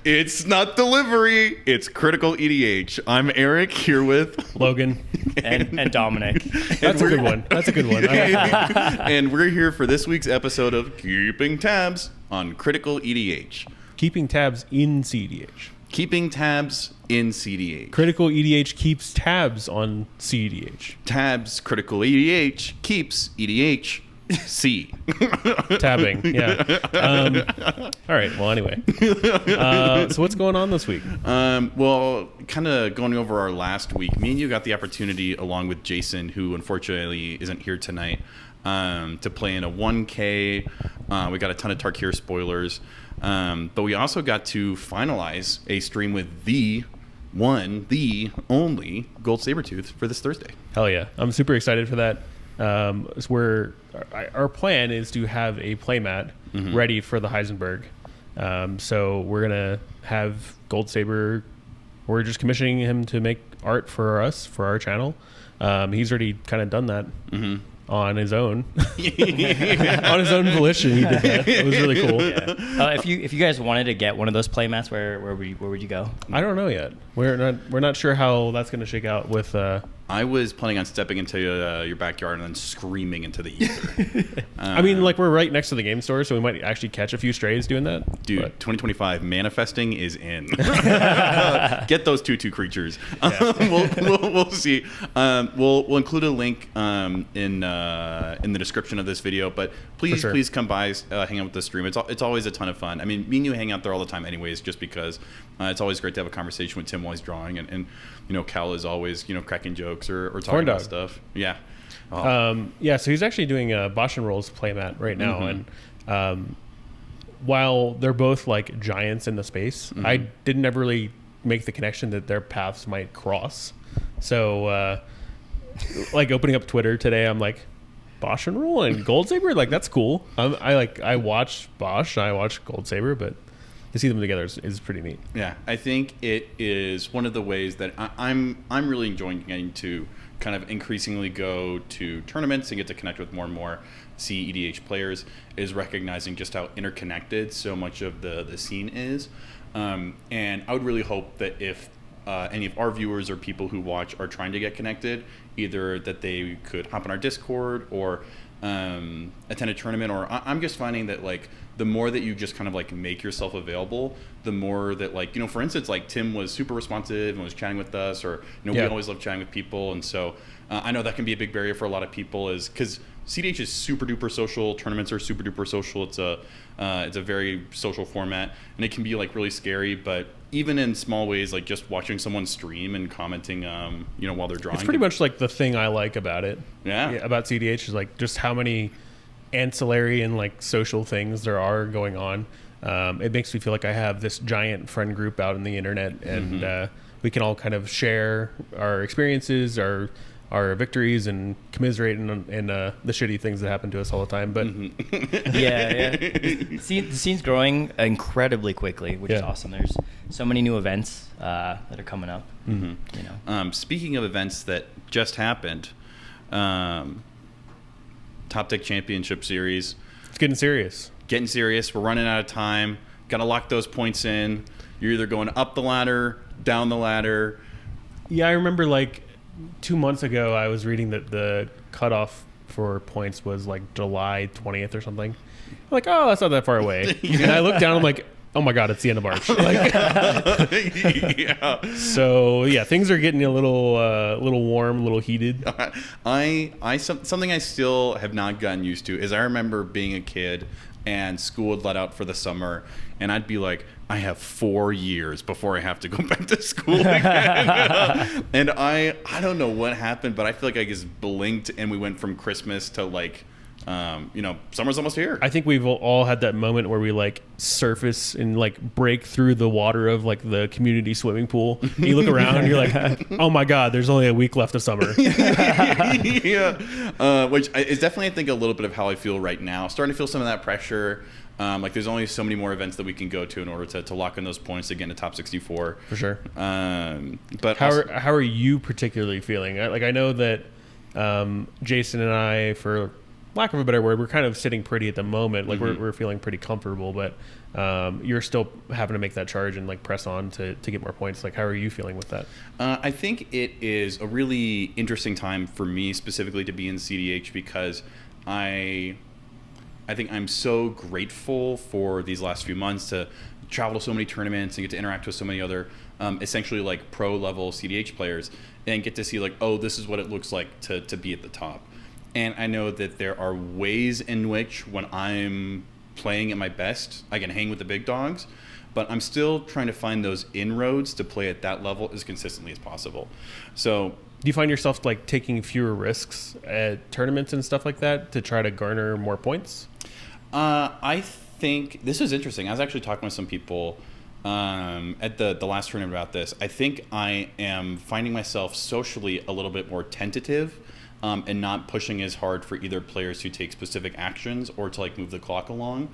It's not delivery, it's critical EDH. I'm Eric, here with Logan and Dominic. That's a good one. That's a good one. And we're here for this week's episode of Keeping Tabs on Critical EDH. Keeping tabs in cEDH. Keeping tabs in cEDH. Critical EDH keeps tabs on cEDH. Tabs, critical EDH keeps EDH C. Tabbing, yeah. All right, well, anyway. So what's going on this week? Well, kind of going over our last week, me and you got the opportunity, along with Jason, who unfortunately isn't here tonight, to play in a 1K. We got a ton of Tarkir spoilers. But we also got to finalize a stream with the only Gold Sabertooth for this Thursday. Hell yeah. I'm super excited for that. Our plan is to have a playmat ready for the Heisenberg. So we're going to have Gold Saber. We're just commissioning him to make art for us, for our channel. He's already kind of done that on his own. On his own volition, he did that. It was really cool. Yeah. If you guys wanted to get one of those playmats, where would you go? I don't know yet. We're not sure how that's going to shake out with. I was planning on stepping into your backyard and then screaming into the ether. I mean, like, we're right next to the game store, so we might actually catch a few strays doing that. Dude, but 2025 manifesting is in. Get those 2/2 creatures. We'll see. We'll include a link in the description of this video. But please come by, hang out with the stream. It's always a ton of fun. I mean, me and you hang out there all the time, anyways, just because it's always great to have a conversation with Tim while he's drawing, and you know, Cal is always cracking jokes or talking about stuff. Yeah. Oh. So he's actually doing a Bosch and Rolls playmat right now, and while they're both like giants in the space, I didn't ever really make the connection that their paths might cross. So, like, opening up Twitter today, I'm like, Bosch and Roll and Gold Saber, like, that's cool. I watch Bosch, I watch Gold Saber, but to see them together is pretty neat. Yeah, I think it is one of the ways that I'm really enjoying getting to kind of increasingly go to tournaments and get to connect with more and more cEDH players, is recognizing just how interconnected so much of the scene is. And I would really hope that if any of our viewers or people who watch are trying to get connected, either that they could hop on our Discord or attend a tournament, or I'm just finding that, like, the more that you just kind of like make yourself available, the more that, like, for instance, like, Tim was super responsive and was chatting with us, or we always love chatting with people, and so I know that can be a big barrier for a lot of people, is because cEDH is super duper social, tournaments are super duper social, it's a very social format, and it can be like really scary. But even in small ways, like just watching someone stream and commenting while they're drawing, it's pretty much like the thing I like about it. About cEDH is like just how many ancillary and like social things there are going on. It makes me feel like I have this giant friend group out in the internet, and we can all kind of share our experiences, our victories, and commiserate in the shitty things that happen to us all the time. But the scene's growing incredibly quickly, which is awesome. There's so many new events that are coming up. Speaking of events that just happened, Top Deck Championship Series. It's getting serious. We're running out of time. Got to lock those points in. You're either going up the ladder, down the ladder. Yeah, I remember like 2 months ago, I was reading that the cutoff for points was like July 20th or something. I'm like, oh, that's not that far away. And I looked down, I'm like, oh my God, it's the end of March. So yeah, things are getting a little warm, a little heated. Something I still have not gotten used to is I remember being a kid and school would let out for the summer, and I'd be like, I have 4 years before I have to go back to school again. And I don't know what happened, but I feel like I just blinked and we went from Christmas to like, summer's almost here. I think we've all had that moment where we like surface and like break through the water of like the community swimming pool. And you look around and you're like, oh my God, there's only a week left of summer. Which is definitely, I think, a little bit of how I feel right now. Starting to feel some of that pressure. Like there's only so many more events that we can go to in order to lock in those points to get into top 64. For sure. But how are you particularly feeling? I know that Jason and I, for lack of a better word, we're kind of sitting pretty at the moment. Like we're feeling pretty comfortable, but you're still having to make that charge and like press on to get more points. Like, how are you feeling with that? I think it is a really interesting time for me specifically to be in cEDH because I think I'm so grateful for these last few months to travel to so many tournaments and get to interact with so many other essentially like pro level cEDH players and get to see like, oh, this is what it looks like to be at the top. And I know that there are ways in which when I'm playing at my best, I can hang with the big dogs, but I'm still trying to find those inroads to play at that level as consistently as possible. So do you find yourself like taking fewer risks at tournaments and stuff like that to try to garner more points? I think this is interesting. I was actually talking with some people at the last tournament about this. I think I am finding myself socially a little bit more tentative and not pushing as hard for either players to take specific actions or to like move the clock along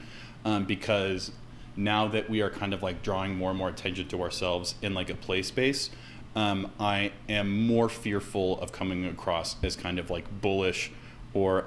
because now that we are kind of like drawing more and more attention to ourselves in like a play space, I am more fearful of coming across as kind of like bullish or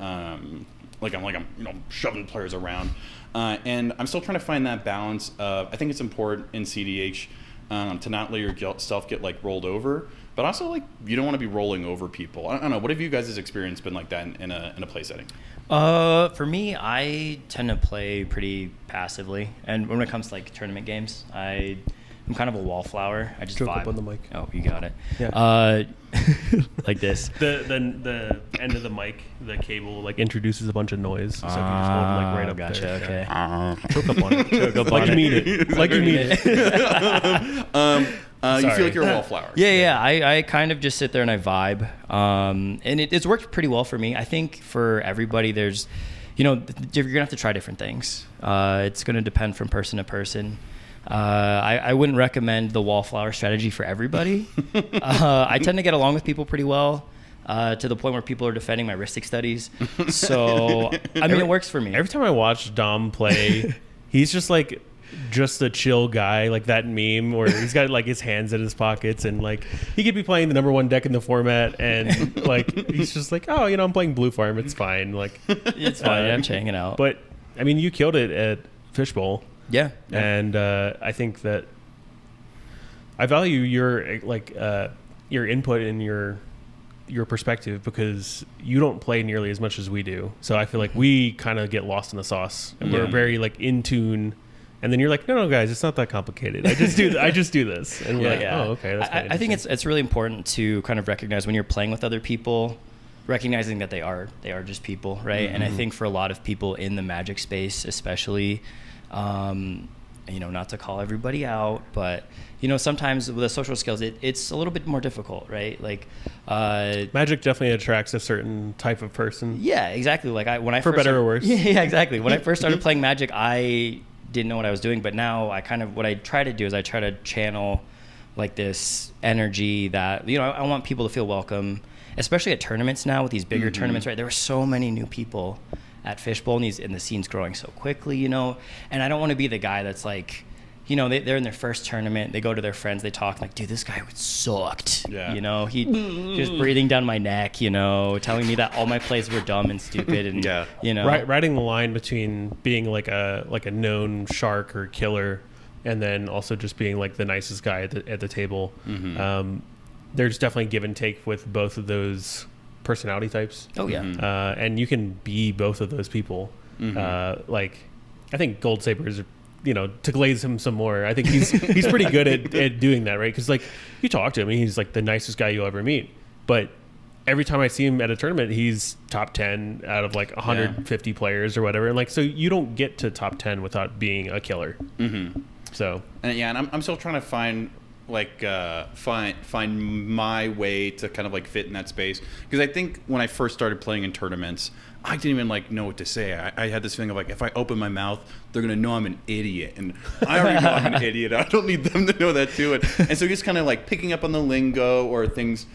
like I'm shoving players around. And I'm still trying to find that balance of, I think it's important in cEDH to not let yourself get like rolled over, but also like you don't want to be rolling over people. I don't know. What have you guys' experience been like that in a play setting? For me, I tend to play pretty passively, and when it comes to like tournament games, I'm kind of a wallflower. I just Choke vibe. up on the mic. Oh, you got it. Yeah. Like this. The end of the mic, the cable like introduces a bunch of noise, so if you just hold it like right up gotcha, there. okay. Choke up on it. Choke up like on you it. mean it. Like you mean it. You feel like you're a wallflower. Yeah. I kind of just sit there and I vibe. And it's worked pretty well for me. I think for everybody, there's, you're going to have to try different things. It's going to depend from person to person. I wouldn't recommend the wallflower strategy for everybody. I tend to get along with people pretty well. To the point where people are defending my Ristic studies. So, I mean, it works for me. Every time I watch Dom play, he's just like a chill guy, like that meme where he's got like his hands in his pockets and like he could be playing the #1 deck in the format and like he's just like, oh, I'm playing Blue Farm, it's fine. Like it's fine, I'm just hanging out. But I mean, you killed it at Fishbowl. Yeah. And I think that I value your your input and your perspective because you don't play nearly as much as we do. So I feel like we kind of get lost in the sauce and we're very like in tune. And then you're like, no, guys, it's not that complicated. I just do this. And we're like, oh, okay. That's I think it's really important to kind of recognize when you're playing with other people, recognizing that they are just people, right? Mm-hmm. And I think for a lot of people in the Magic space, especially, not to call everybody out, but sometimes with the social skills, it's a little bit more difficult, right? Like, Magic definitely attracts a certain type of person. Yeah, exactly. Like when I for first better or worse. Yeah, exactly. When I first started playing Magic, I didn't know what I was doing, but now what I try to do is I try to channel like this energy that I want people to feel welcome, especially at tournaments now with these bigger tournaments, right? There were so many new people at Fishbowl and the scene's growing so quickly, and I don't want to be the guy that's like, they're in their first tournament, they go to their friends, they talk like, dude, this guy sucked. Yeah. He just breathing down my neck, telling me that all my plays were dumb and stupid, and riding the line between being like a known shark or killer, and then also just being like the nicest guy at the table. Mm-hmm. There's definitely give and take with both of those personality types. Oh yeah. And you can be both of those people. Mm-hmm. Like I think Gold Saber's, to glaze him some more, I think he's pretty good at doing that, right? Because like you talk to him, he's like the nicest guy you'll ever meet. But every time I see him at a tournament, he's top 10 out of like 150 players or whatever. And like, so you don't get to top 10 without being a killer. Mm-hmm. So and I'm still trying to find my way to kind of like fit in that space, because I think when I first started playing in tournaments, I didn't even like know what to say. I had this feeling of like, if I open my mouth, they're gonna know I'm an idiot, and I already know I'm an idiot. I don't need them to know that too. And so just kind of like picking up on the lingo or things,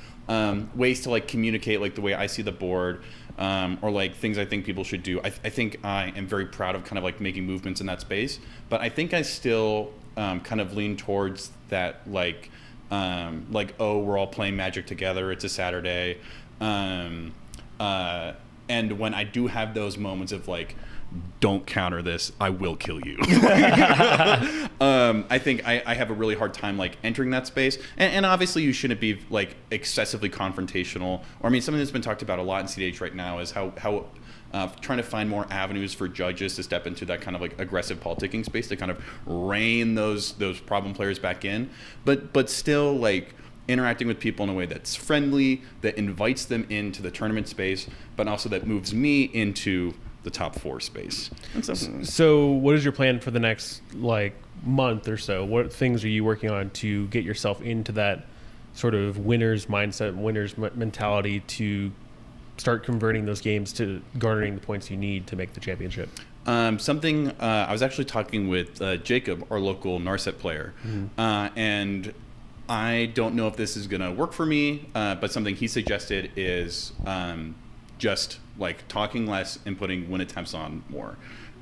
ways to like communicate like the way I see the board, or like things I think people should do. I think I am very proud of kind of like making movements in that space, but I think I still kind of lean towards that like we're all playing Magic together, it's a Saturday, And when I do have those moments of like, don't counter this, I will kill you. I think I have a really hard time like entering that space. And obviously you shouldn't be like excessively confrontational. Or I mean, something that's been talked about a lot in cEDH right now is how trying to find more avenues for judges to step into that kind of like aggressive politicking space to kind of rein those problem players back in. But still like interacting with people in a way that's friendly, that invites them into the tournament space, but also that moves me into the top 4 space. So what is your plan for the next like month or so? What things are you working on to get yourself into that sort of winner's mindset, winner's mentality to start converting those games to garnering the points you need to make the championship? I was actually talking with Jacob, our local Narset player, and I don't know if this is going to work for me, but something he suggested is just like talking less and putting win attempts on more.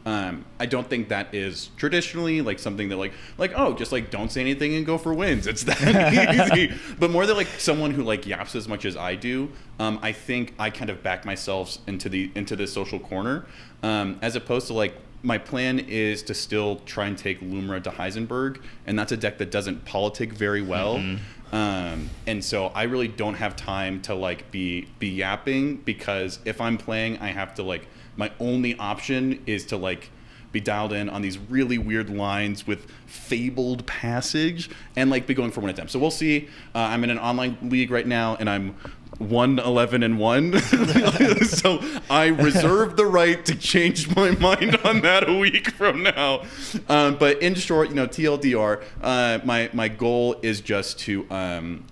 I don't think that is traditionally like something that like oh, just like don't say anything and go for wins. It's that easy. But more than like someone who like yaps as much as I do, I think I kind of back myself into this social corner, as opposed to like my plan is to still try and take Lumra to Heisenberg, and that's a deck that doesn't politic very well. And so I really don't have time to like be yapping, because if I'm playing, I have to like, my only option is to like be dialed in on these really weird lines with fabled passage and like be going for 1 attempt. So we'll see. I'm in an online league right now and I'm 1-11-1. So I reserve the right to change my mind on that a week from now. But in short, TLDR, my goal is just to,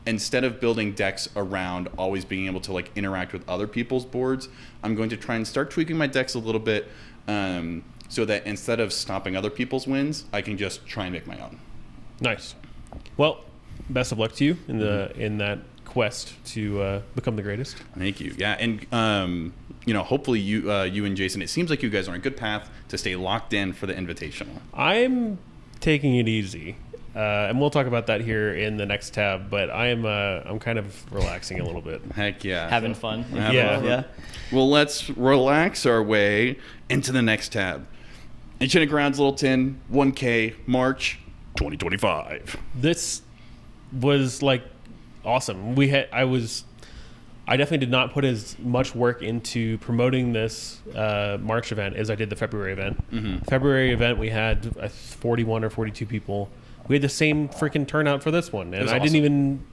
instead of building decks around always being able to like interact with other people's boards, I'm going to try and start tweaking my decks a little bit, so that instead of stopping other people's wins, I can just try and make my own. Nice. Well, best of luck to you in that quest to become the greatest. Thank you. Yeah, and hopefully you and Jason, it seems like you guys are on a good path to stay locked in for the Invitational. I'm taking it easy, and we'll talk about that here in the next tab. But I'm kind of relaxing a little bit. Heck yeah, having fun. Yeah. Well, let's relax our way into the next tab. Enchanted Grounds, Littleton, 1K, March 2025. This was like awesome. I definitely did not put as much work into promoting this March event as I did the February event. February event, we had 41 or 42 people. We had the same freaking turnout for this one, and I didn't even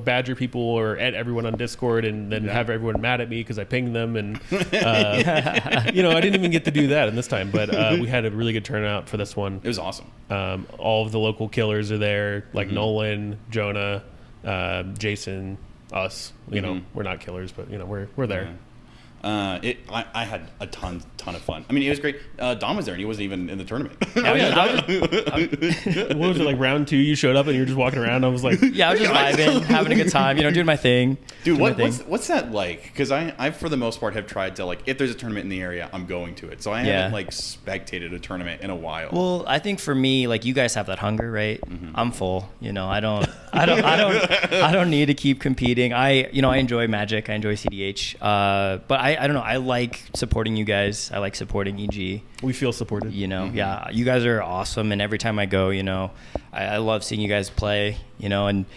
badger people or at everyone on Discord and then have everyone mad at me because I pinged them, and I didn't even get to do that in this time, but we had a really good turnout for this one. It was awesome. All of the local killers are there, like Nolan, Jonah, Jason, us. We're not killers, but we're there. I had a ton of fun. I mean, it was great. Dom was there, and he wasn't even in the tournament. What was it, like round 2? You showed up and you were just walking around. I was like, I was just vibing, having a good time, doing my thing. Dude, what's that like? Because I for the most part have tried to like, if there's a tournament in the area, I'm going to it. So I haven't like spectated a tournament in a while. Well, I think for me, like, you guys have that hunger, right? I'm full. I don't need to keep competing. I enjoy Magic. I enjoy cEDH. But I don't know. I like supporting you guys. I like supporting EG. We feel supported. Yeah, you guys are awesome. And every time I go, I love seeing you guys play, and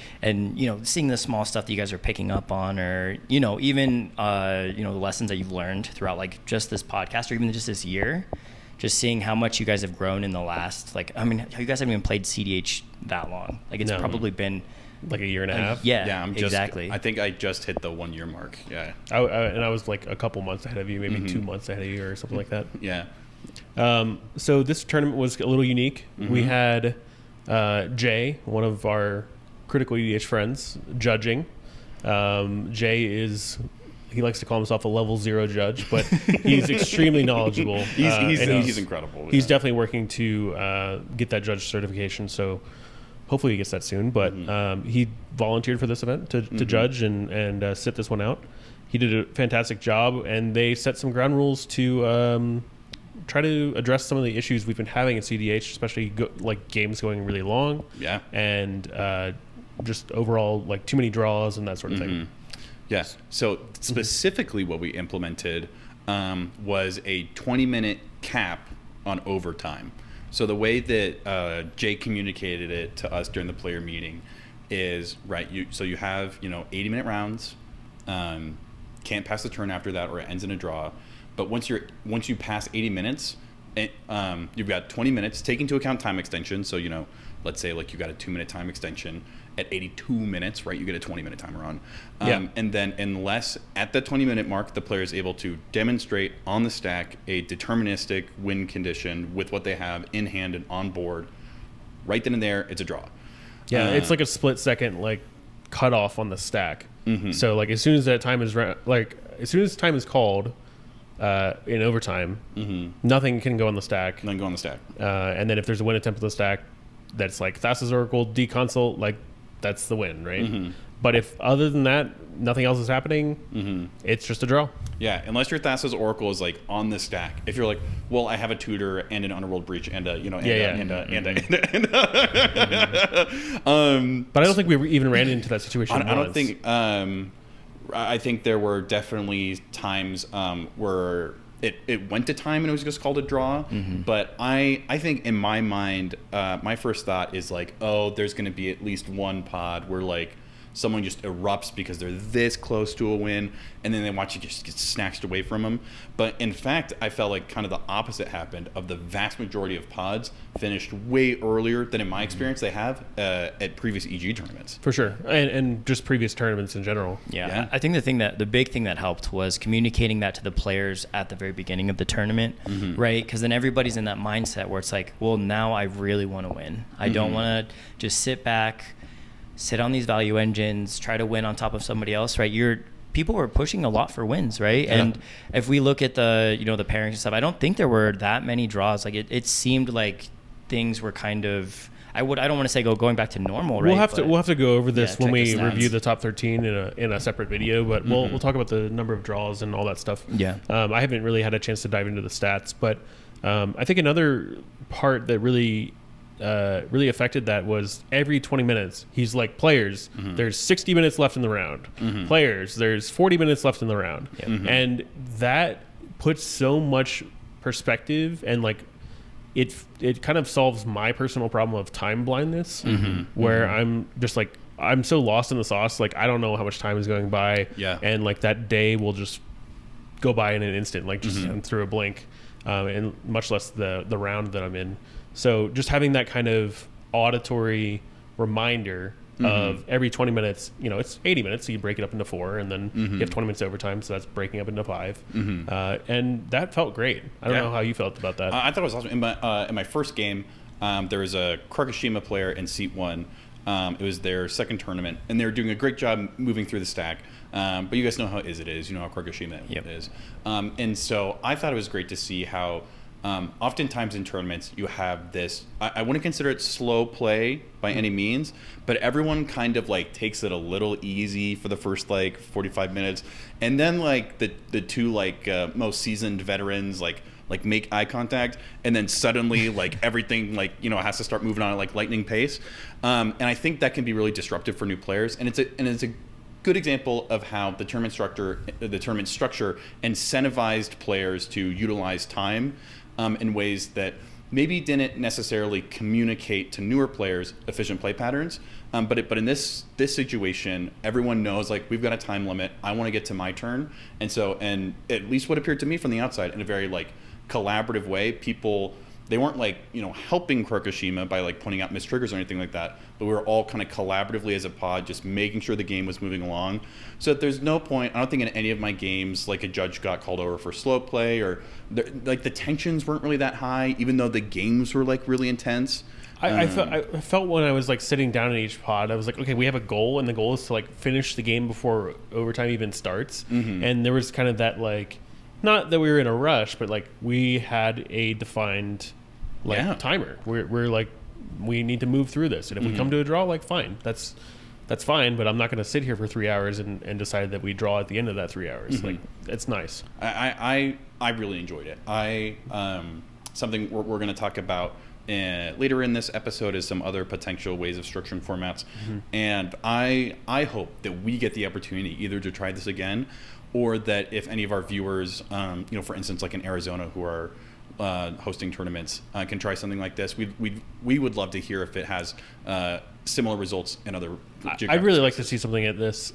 seeing the small stuff that you guys are picking up on, or, even, the lessons that you've learned throughout like just this podcast or even just this year, just seeing how much you guys have grown in the last, you guys haven't even played cEDH that long. Like, it's probably been like a year and a half. Yeah, exactly. I think I just hit the 1 year mark. Yeah. And I was like a couple months ahead of you, maybe 2 months ahead of you or something like that. Yeah. So this tournament was a little unique. We had Jay, one of our critical EDH friends, judging. Jay he likes to call himself a level 0 judge, but he's extremely knowledgeable. He's incredible. He's definitely working to get that judge certification. So hopefully he gets that soon. But he volunteered for this event to judge and sit this one out. He did a fantastic job, and they set some ground rules to try to address some of the issues we've been having in cEDH, especially like games going really long. Yeah. And just overall like too many draws and that sort of thing. Yes. So specifically what we implemented was a 20-minute cap on overtime. So the way that Jay communicated it to us during the player meeting is, right, you have 80-minute rounds, can't pass the turn after that or it ends in a draw. But once you pass 80 minutes, you've got 20 minutes, take into account time extension. So, let's say like you got a 2-minute time extension at 82 minutes, right? You get a 20-minute timer on. And then unless at the 20-minute mark, the player is able to demonstrate on the stack a deterministic win condition with what they have in hand and on board, right then and there, it's a draw. Yeah, it's like a split second like cutoff on the stack. So like as soon as that time is as soon as time is called in overtime, nothing can go on the stack. Nothing go on the stack. And then if there's a win attempt on the stack, that's like Thassa's Oracle, deconsult, like that's the win, right? But if other than that, nothing else is happening, it's just a draw. Yeah, unless your Thassa's Oracle is like on the stack. If you're like, well, I have a tutor and an Underworld Breach and a but I don't think we even ran into that situation. I don't think. I think there were definitely times where it went to time and it was just called a draw. But I think in my mind, my first thought is like, oh, there's going to be at least one pod where like someone just erupts because they're this close to a win, and then they watch it just get snatched away from them. But in fact, I felt like kind of the opposite happened. Of the vast majority of pods finished way earlier than in my experience they have at previous EG tournaments. For sure, and just previous tournaments in general. Yeah. I think the big thing that helped was communicating that to the players at the very beginning of the tournament, right? Because then everybody's in that mindset where it's like, well, now I really want to win. I don't want to just sit back, sit on these value engines, try to win on top of somebody else, right? People were pushing a lot for wins, right? Yeah. And if we look at the pairings and stuff, I don't think there were that many draws. Like it seemed like things were kind of, I don't want to say going back to normal, right? We'll have to go over this when we review the top 13 in a separate video, but we'll talk about the number of draws and all that stuff. Yeah. I haven't really had a chance to dive into the stats, but I think another part that really affected that was every 20 minutes he's like, players, there's 60 minutes left in the round. Players, there's 40 minutes left in the round. And that puts so much perspective, and like it kind of solves my personal problem of time blindness, where I'm just like, I'm so lost in the sauce, like I don't know how much time is going by, and like that day will just go by in an instant, like just through a blink, and much less the round that I'm in. So just having that kind of auditory reminder of every 20 minutes, it's 80 minutes, so you break it up into 4, and then you have 20 minutes overtime, so that's breaking up into 5. And that felt great. I don't know how you felt about that. I thought it was awesome. In my first game, there was a Krakashima player in Seat 1. It was their second tournament, and they were doing a great job moving through the stack. But you guys know how it is. You know how Krakashima is. And so I thought it was great to see how oftentimes in tournaments you have this, I wouldn't consider it slow play by any means, but everyone kind of like takes it a little easy for the first like 45 minutes, and then like the two like most seasoned veterans like make eye contact, and then suddenly like everything like has to start moving on at like lightning pace, and I think that can be really disruptive for new players, and it's a good example of how the tournament structure incentivized players to utilize time in ways that maybe didn't necessarily communicate to newer players efficient play patterns. But in this situation, everyone knows like we've got a time limit. I want to get to my turn, and at least what appeared to me from the outside in a very like collaborative way, people, they weren't like helping Krakashima by like pointing out missed triggers or anything like that, but we were all kind of collaboratively as a pod just making sure the game was moving along, so that there's no point, I don't think in any of my games like a judge got called over for slow play, or like the tensions weren't really that high even though the games were like really intense. I felt when I was like sitting down in each pod, I was like, okay, we have a goal, and the goal is to like finish the game before overtime even starts. And there was kind of that like, not that we were in a rush, but like we had a defined timer. We're like, we need to move through this, and if we come to a draw, like fine, that's fine, but I'm not going to sit here for 3 hours and decide that we draw at the end of that 3 hours. Like, it's nice. I really enjoyed it. Something we're going to talk about later in this episode is some other potential ways of structuring formats, and I hope that we get the opportunity either to try this again or that if any of our viewers, for instance, like in Arizona, who are hosting tournaments, can try something like this. We would love to hear if it has similar results in other. I'd really like to see something at this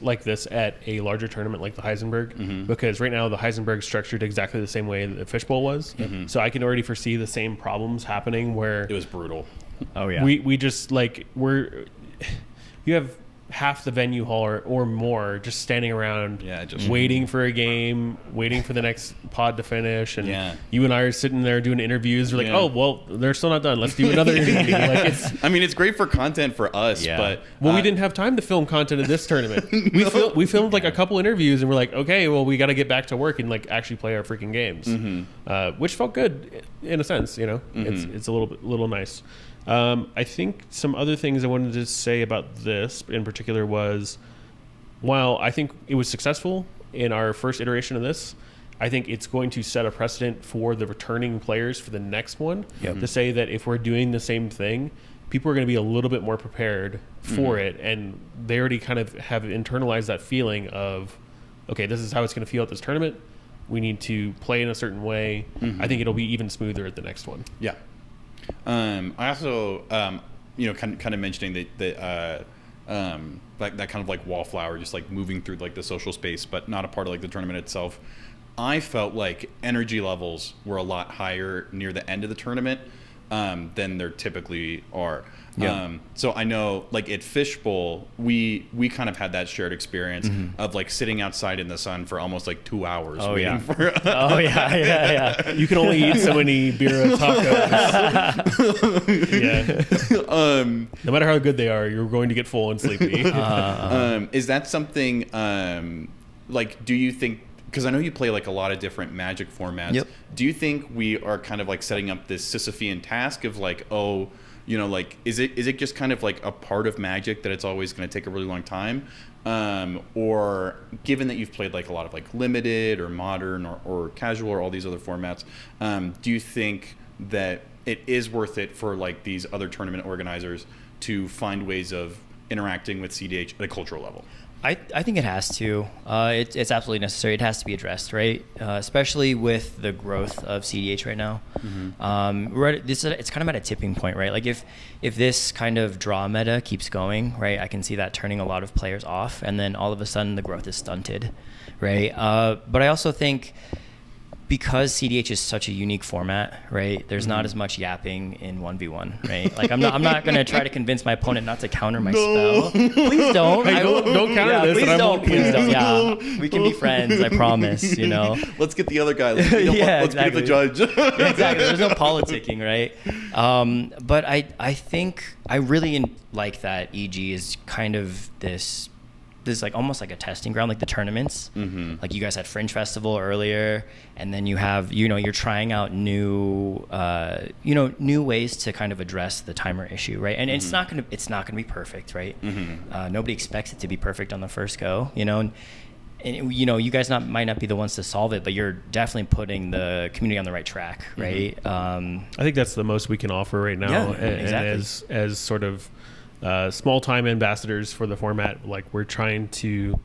at a larger tournament like the Heisenberg, because right now the Heisenberg's structured exactly the same way that the Fishbowl was. So I can already foresee the same problems happening where it was brutal. Oh yeah. We just you have half the venue hall or more just standing around waiting for a game, waiting for the next pod to finish, and you and I are sitting there doing interviews. We're like, oh well, they're still not done, let's do another interview. Like, it's great for content for us, but we didn't have time to film content at this tournament. We filmed like a couple interviews, and we're like, okay, well, we got to get back to work and like actually play our freaking games, which felt good in a sense. It's a little nice. I think some other things I wanted to say about this in particular was, while I think it was successful in our first iteration of this, I think it's going to set a precedent for the returning players for the next one to say that if we're doing the same thing, people are going to be a little bit more prepared for it, and they already kind of have internalized that feeling of, okay, this is how it's going to feel at this tournament. We need to play in a certain way. I think it'll be even smoother at the next one. Yeah. I also, kind of mentioning that that kind of like wallflower, just like moving through like the social space, but not a part of like the tournament itself. I felt like energy levels were a lot higher near the end of the tournament than there typically are. So I know like at Fishbowl, we kind of had that shared experience of like sitting outside in the sun for almost like 2 hours waiting for You can only eat so many birria tacos. No matter how good they are, you're going to get full and sleepy. Is that something like, do you think, because I know you play like a lot of different Magic formats, do you think we are kind of like setting up this Sisyphean task of like, is it just kind of like a part of Magic that it's always going to take a really long time? Or given that you've played like a lot of like limited or modern or casual or all these other formats, do you think that it is worth it for like these other tournament organizers to find ways of interacting with cEDH at a cultural level? I think it has to. It's absolutely necessary. It has to be addressed, right? Especially with the growth of cEDH right now. It's kind of at a tipping point, right? Like if this kind of draw meta keeps going, right, I can see that turning a lot of players off, and then all of a sudden the growth is stunted, right? But I also think, because cEDH is such a unique format, right? There's not as much yapping in 1v1, right? Like I'm not going to try to convince my opponent not to counter my spell. Please don't. Hey, don't counter this. Please don't. Yeah, we can be friends. I promise. Let's get the other guy. Let's be the judge. Exactly. There's no politicking, right? But I think I really like that EG is kind of this like almost like a testing ground, like the tournaments. Like you guys had Fringe Festival earlier, and then you have, you're trying out new ways to kind of address the timer issue, right? And it's not gonna be perfect, right? Nobody expects it to be perfect on the first go, and you guys might not be the ones to solve it, but you're definitely putting the community on the right track, right? I think that's the most we can offer right now, exactly. as sort of small time ambassadors for the format. Like, we're trying to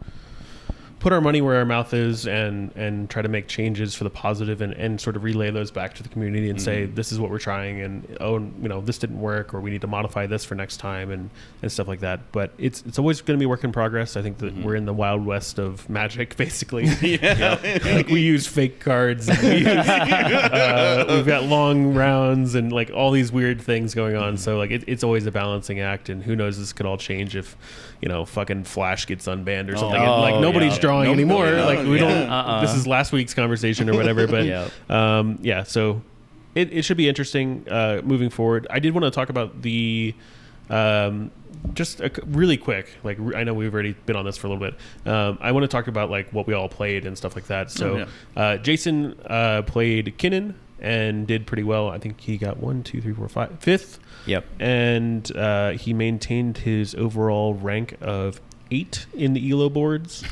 put our money where our mouth is and try to make changes for the positive and sort of relay those back to the community and say, this is what we're trying, and this didn't work, or we need to modify this for next time and stuff like that. But it's always going to be a work in progress. I think that we're in the wild west of Magic, basically. Like, we use fake cards, and we've got long rounds and like all these weird things going on. So like it's always a balancing act, and who knows, this could all change if fucking Flash gets unbanned or something. Nobody's drawing anymore. We don't. This is last week's conversation or whatever. But so it should be interesting moving forward. I did want to talk about the just really quick. Like, I know we've already been on this for a little bit. I want to talk about like what we all played and stuff like that. So Jason played Kinnan and did pretty well. I think he got 5th. Yep. And he maintained his overall rank of 8 in the ELO boards.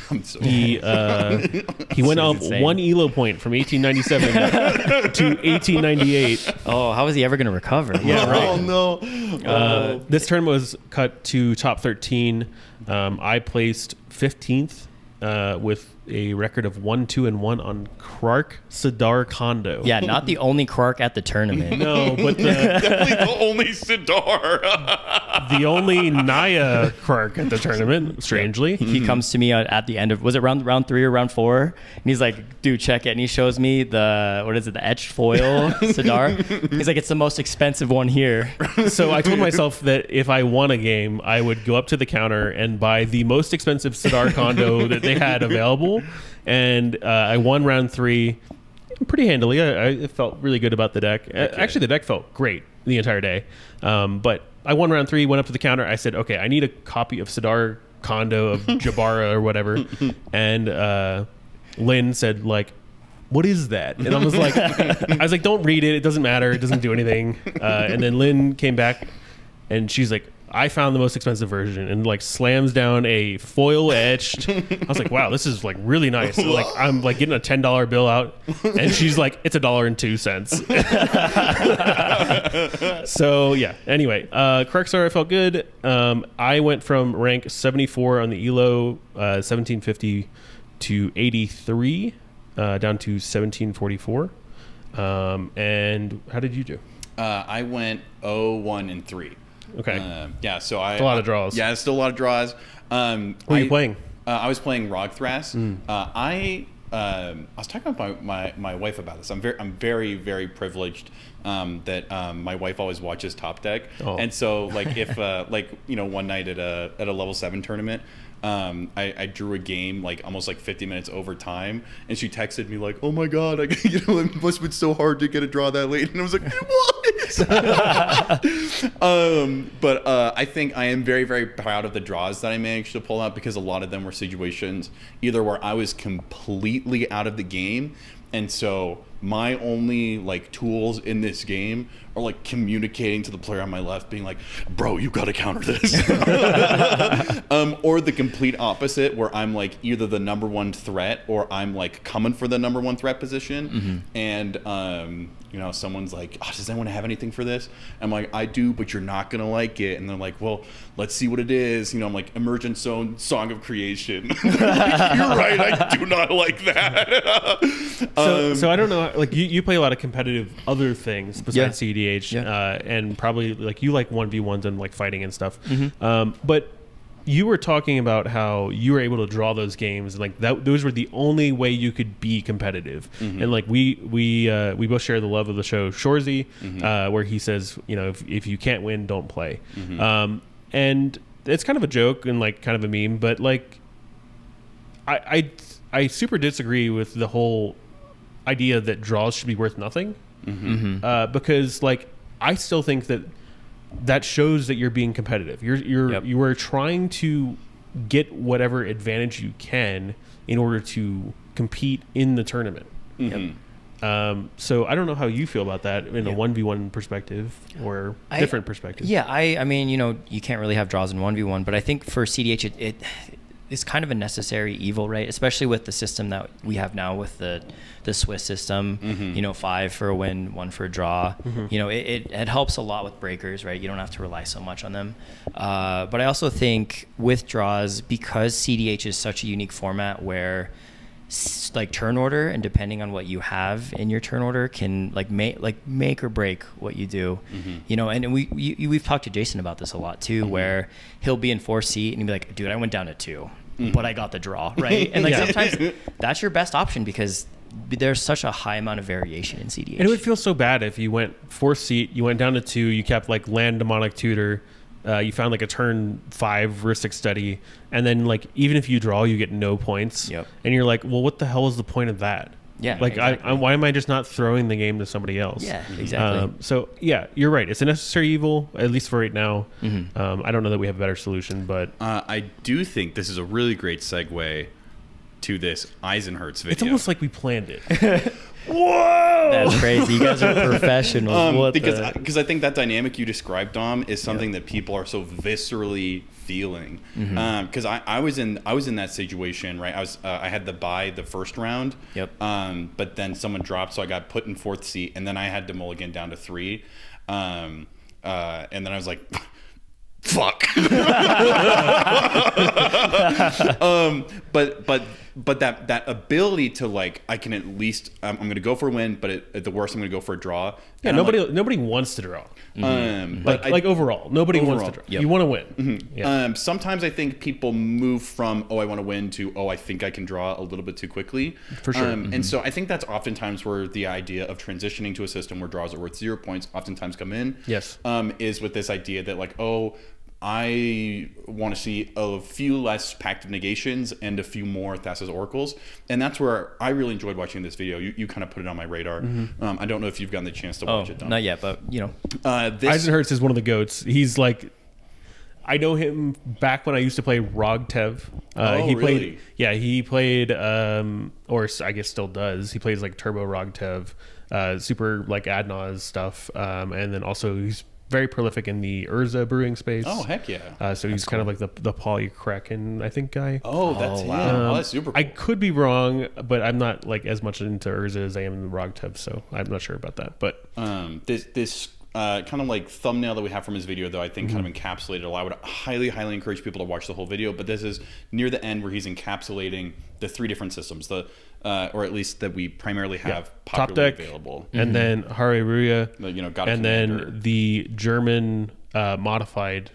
He went up insane. 1 ELO point from 1897 to 1898. Oh, how is he ever going to recover? Yeah, right. Oh no. This tournament was cut to top 13. I placed 15th with a record of 1-2-1 on Krark Sidar Kondo. Yeah, not the only Krark at the tournament. No, but Definitely the only Sidar. the only Naya Krark at the tournament, strangely. He comes to me at the end of, was it round 3 or round 4? And he's like, dude, check it. And he shows me the etched foil Sidar. He's like, it's the most expensive one here. So I told myself that if I won a game, I would go up to the counter and buy the most expensive Sidar Kondo that they had available. And I won round 3 pretty handily. I felt really good about the deck. Okay. Actually, the deck felt great the entire day. But I won round 3, went up to the counter. I said, okay, I need a copy of Sidar Kondo of Jabara or whatever. And Lynn said, like, what is that? And I was like, don't read it. It doesn't matter. It doesn't do anything. And then Lynn came back and she's like, I found the most expensive version, and like slams down a foil etched. I was like, wow, this is like really nice. So, like I'm like getting a $10 bill out, and she's like, it's $1.02. So yeah. Anyway, Krark I felt good. I went from rank 74 on the ELO, 1750 to 83, down to 1744. And how did you do? I went 0-1 and 3. Okay. Yeah, so a lot of draws. Yeah, it's still a lot of draws. What are you playing? I was playing Rogthras. I was talking about my wife about this. I'm very very privileged that my wife always watches Top Deck, and so like if one night at a level 7 tournament. I drew a game like almost like 50 minutes over time, and she texted me like, "Oh my god, it must have been so hard to get a draw that late." And I was like, "What?" But I think I am very very proud of the draws that I managed to pull out, because a lot of them were situations either where I was completely out of the game, and so my only like tools in this game are like communicating to the player on my left, being like, bro, you gotta counter this. Or the complete opposite, where I'm like either the number 1 threat or I'm like coming for the number 1 threat position. And someone's like, does anyone have anything for this? I'm like, I do, but you're not gonna like it. And they're like, well, let's see what it is. I'm like, Emergent Zone, Song of Creation. You're right, I do not like that. So I don't know, like you play a lot of competitive other things besides cEDH, and probably like you like 1v1s and like fighting and stuff. But you were talking about how you were able to draw those games, and like those were the only way you could be competitive. And like we both share the love of the show Shorzy, where he says, if you can't win, don't play. And it's kind of a joke and like kind of a meme, but like I super disagree with the whole idea that draws should be worth nothing. Because like I still think that shows that you're being competitive. You are trying to get whatever advantage you can in order to compete in the tournament. So I don't know how you feel about that in a 1v1 perspective or different perspective. Yeah, I mean, you can't really have draws in 1v1, but I think for cEDH it's kind of a necessary evil, right? Especially with the system that we have now with the Swiss system, 5 for a win, 1 for a draw. It helps a lot with breakers, right? You don't have to rely so much on them. But I also think with draws, because cEDH is such a unique format where like turn order, and depending on what you have in your turn order, can make or break what you do. And we've talked to Jason about this a lot too, where he'll be in 4th seat and he'll be like, dude, I went down to 2, but I got the draw, right? And like sometimes that's your best option, because there's such a high amount of variation in cEDH. And it would feel so bad if you went 4th seat, you went down to 2, you kept like land demonic tutor, you found like a turn 5 Ristic study, and then like even if you draw, you get no points. And you're like, well, what the hell is the point of that? Like exactly. Why am I just not throwing the game to somebody else? Exactly. So yeah, you're right, it's a necessary evil, at least for right now. I don't know that we have a better solution, but I do think this is a really great segue to this Eisenherz video. It's almost like we planned it. Whoa! That's crazy. You guys are professionals. Because I think that dynamic you described, Dom, is something that people are so viscerally feeling. Because I was in that situation, right? I had to buy the first round. But then someone dropped, so I got put in 4th seat, and then I had to mulligan down to 3. And then I was like, fuck. But that ability to like, I can at least, I'm going to go for a win, but at the worst, I'm going to go for a draw. Yeah, And nobody wants to draw. But Like overall, nobody wants to draw. Yep. You want to win. Yeah. sometimes I think people move from, oh, I want to win to, oh, I think I can draw a little bit too quickly. For sure. And so I think that's oftentimes where the idea of transitioning to a system where draws are worth 0 points oftentimes come in. Yes. Is with this idea that like, oh, I want to see a few less Pact of Negations and a few more Thassa's Oracles. And that's where I really enjoyed watching this video. You kind of put it on my radar. I don't know if you've gotten the chance to watch it, Don. Not yet, but you know. Eisenherz is one of the GOATs. He's like, I know him back when I used to play Rog Tev. He played, really? yeah, he played, or I guess still does. He plays like Turbo Rog Tev, super like Adnaz stuff. And then also he's very prolific in the Urza brewing space. Oh, heck yeah. So he's kind of like the Polly Kraken, I think, guy. Oh, that's him. Oh, that's super cool. I could be wrong, but I'm not like as much into Urza as I am in the Rog Tev, so I'm not sure about that. But this kind of like thumbnail that we have from his video, though, I think kind of encapsulated a lot. I would highly encourage people to watch the whole video, but this is near the end where he's encapsulating the 3 different systems, or at least that we primarily have Top popularly deck, available. and then Hareruya, God of and Commander. then the German modified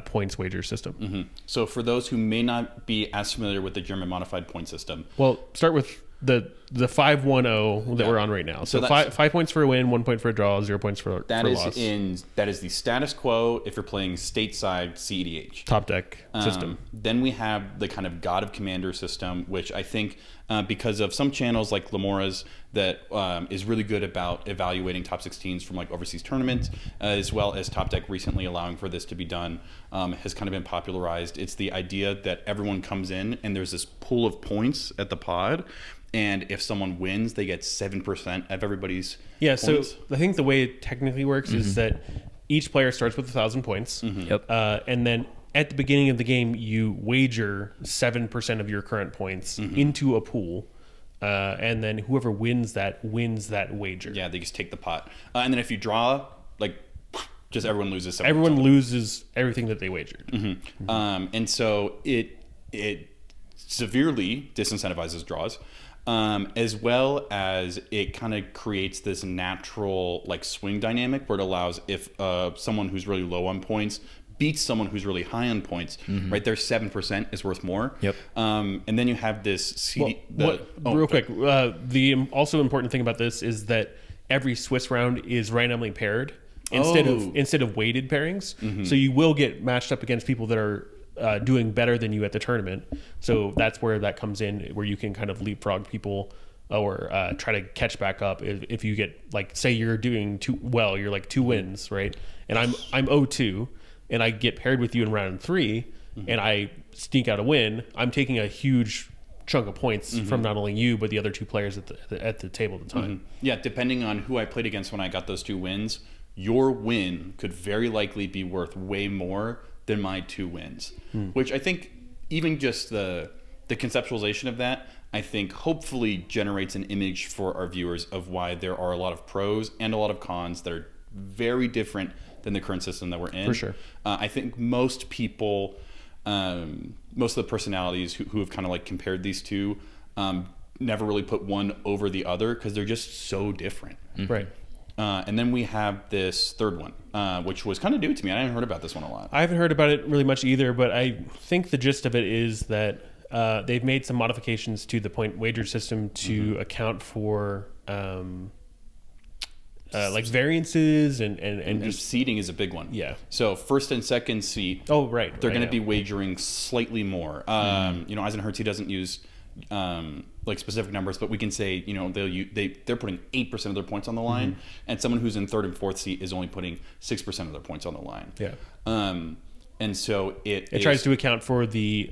points wager system. So for those who may not be as familiar with the German modified point system, Well, start with the 5-1-0 that we're on right now. So that's- 5 points for a win, 1 point for a draw, 0 points for loss. that is the status quo if you're playing stateside cEDH. Top deck system. Then we have the kind of God of Commander system, which I think because of some channels like Lamora's that is really good about evaluating top 16s from like overseas tournaments, as well as Top Deck recently allowing for this to be done, has kind of been popularized. It's the idea that everyone comes in and there's this pool of points at the pod, and if someone wins, they get 7% of everybody's Yeah, points. so I think the way it technically works is that each player starts with 1,000 points. Yep. And then at the beginning of the game, you wager 7% of your current points into a pool. And then whoever wins that wager. Yeah, they just take the pot. And then if you draw, like, just everyone loses 7%. Everyone loses everything that they wagered. And so it severely disincentivizes draws, as well as it kind of creates this natural like swing dynamic where it allows if someone who's really low on points beats someone who's really high on points, right? Their 7% is worth more. Yep. And then you have this Real quick, the also important thing about this is that every Swiss round is randomly paired instead of weighted pairings. So you will get matched up against people that are doing better than you at the tournament. So that's where that comes in, where you can kind of leapfrog people or try to catch back up if you get, like, say you're doing you're like 2 wins, right? And I'm 0-2, and I get paired with you in round 3, and I sneak out a win. I'm taking a huge chunk of points from not only you but the other 2 players at the table at the time. Yeah, depending on who I played against when I got those 2 wins, your win could very likely be worth way more than my 2 wins, which I think even just the conceptualization of that, I think hopefully generates an image for our viewers of why there are a lot of pros and a lot of cons that are very different than the current system that we're in. For sure. I think most people, most of the personalities who have kind of like compared these two, never really put one over the other because they're just so different. Right. And then we have this third one, which was kind of new to me. I hadn't heard about this one a lot. I haven't heard about it really much either, but I think the gist of it is that they've made some modifications to the point wager system to account for like variances and just seeding is a big one. Yeah. So first and second seed. Oh, right. They're going to be wagering slightly more. You know, Eisenherz, he doesn't use like specific numbers, but we can say, you know, they're putting 8% of their points on the line, and someone who's in third and fourth seat is only putting 6% of their points on the line. Yeah. And so it tries to account for the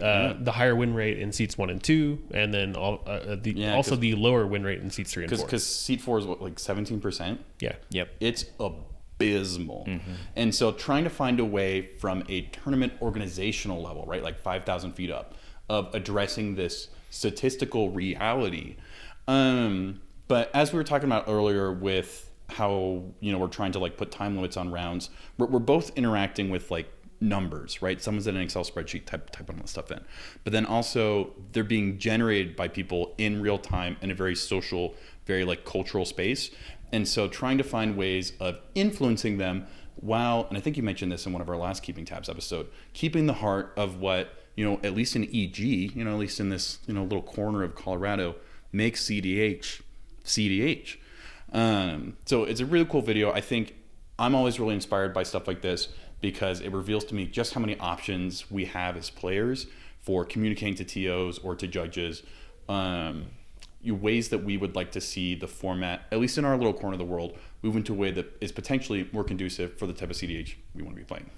higher win rate in seats 1 and 2, and then the lower win rate in seats 3 and 4. Because seat 4 is what, like 17%. Yeah. Yep. It's abysmal. And so trying to find a way from a tournament organizational level, right, like 5,000 feet up, of addressing this statistical reality. But as we were talking about earlier with how, you know, we're trying to like put time limits on rounds, we're both interacting with like numbers, right? Someone's in an Excel spreadsheet typing all this stuff in. But then also they're being generated by people in real time in a very social, very like cultural space. And so trying to find ways of influencing them while, and I think you mentioned this in one of our last Keeping Tabs episode, keeping the heart of what, at least in EG, at least in this, little corner of Colorado, makes cEDH cEDH. So it's a really cool video. I think I'm always really inspired by stuff like this because it reveals to me just how many options we have as players for communicating to TOs or to judges, ways that we would like to see the format, at least in our little corner of the world, move into a way that is potentially more conducive for the type of cEDH we want to be playing.